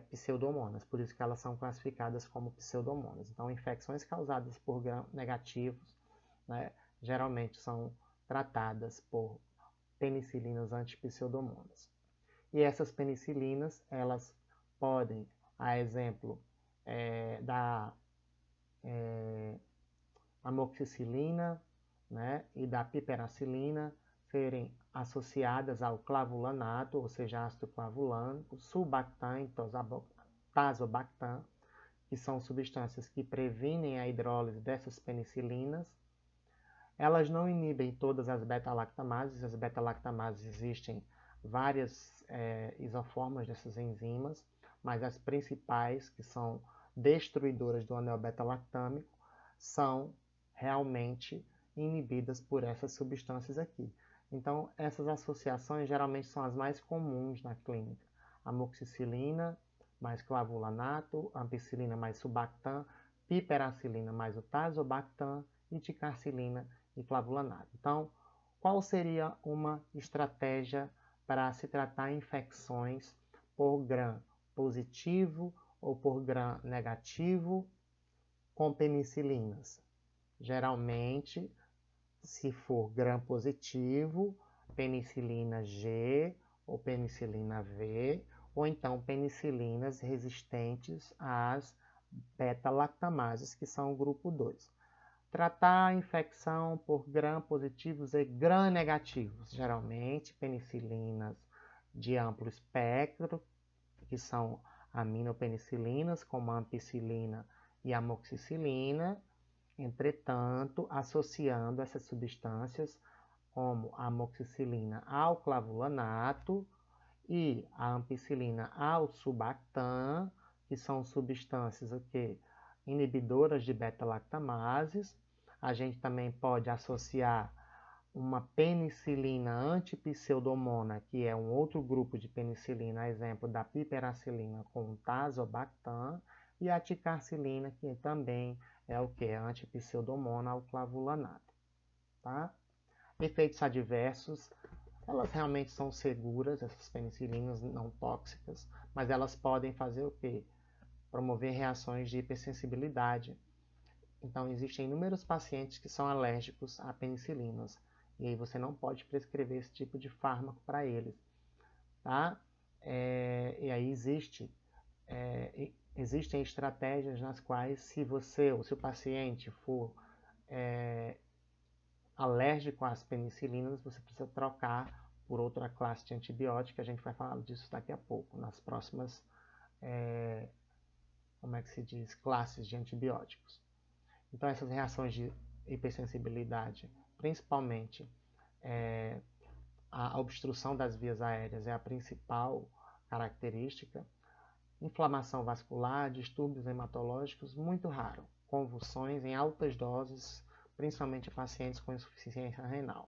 pseudomonas, por isso que elas são classificadas como pseudomonas. Então, infecções causadas por gram-negativos, né, geralmente são tratadas por penicilinas antipseudomonas. E essas penicilinas, elas podem, a exemplo da amoxicilina, né, e da piperacilina, serem associadas ao clavulanato, ou seja, ácido clavulânico, sulbactam e tazobactam, que são substâncias que previnem a hidrólise dessas penicilinas. Elas não inibem todas as beta-lactamases. As beta-lactamases existem várias isoformas dessas enzimas, mas as principais, que são destruidoras do anel beta-lactâmico, são realmente inibidas por essas substâncias aqui. Então, essas associações geralmente são as mais comuns na clínica. Amoxicilina mais clavulanato, ampicilina mais sulbactam, piperacilina mais o tazobactam e ticarcilina e clavulanato. Então, qual seria uma estratégia para se tratar infecções por gram positivo ou por gram negativo com penicilinas? Geralmente, se for gram positivo, penicilina G ou penicilina V, ou então penicilinas resistentes às beta-lactamases, que são o grupo 2. Tratar a infecção por gram positivos e gram negativos, geralmente penicilinas de amplo espectro, que são aminopenicilinas, como a ampicilina e a amoxicilina. Entretanto, associando essas substâncias, como a amoxicilina ao clavulanato e a ampicilina ao sulbactam, que são substâncias inibidoras de beta-lactamases. A gente também pode associar uma penicilina antipseudomona, que é um outro grupo de penicilina, exemplo da piperacilina com o tazobactam, e a ticarcilina, que também é o que? É antipseudomona ao clavulanato. Tá? Efeitos adversos, elas realmente são seguras, essas penicilinas não tóxicas, mas elas podem fazer o quê? Promover reações de hipersensibilidade. Então, existem inúmeros pacientes que são alérgicos a penicilinas, e aí você não pode prescrever esse tipo de fármaco para eles. Tá? E aí existem estratégias nas quais, se você ou se o paciente for alérgico às penicilinas, você precisa trocar por outra classe de antibiótico. A gente vai falar disso daqui a pouco, nas próximas, classes de antibióticos. Então, essas reações de hipersensibilidade, principalmente a obstrução das vias aéreas, é a principal característica. Inflamação vascular, distúrbios hematológicos, muito raro. Convulsões em altas doses, principalmente em pacientes com insuficiência renal.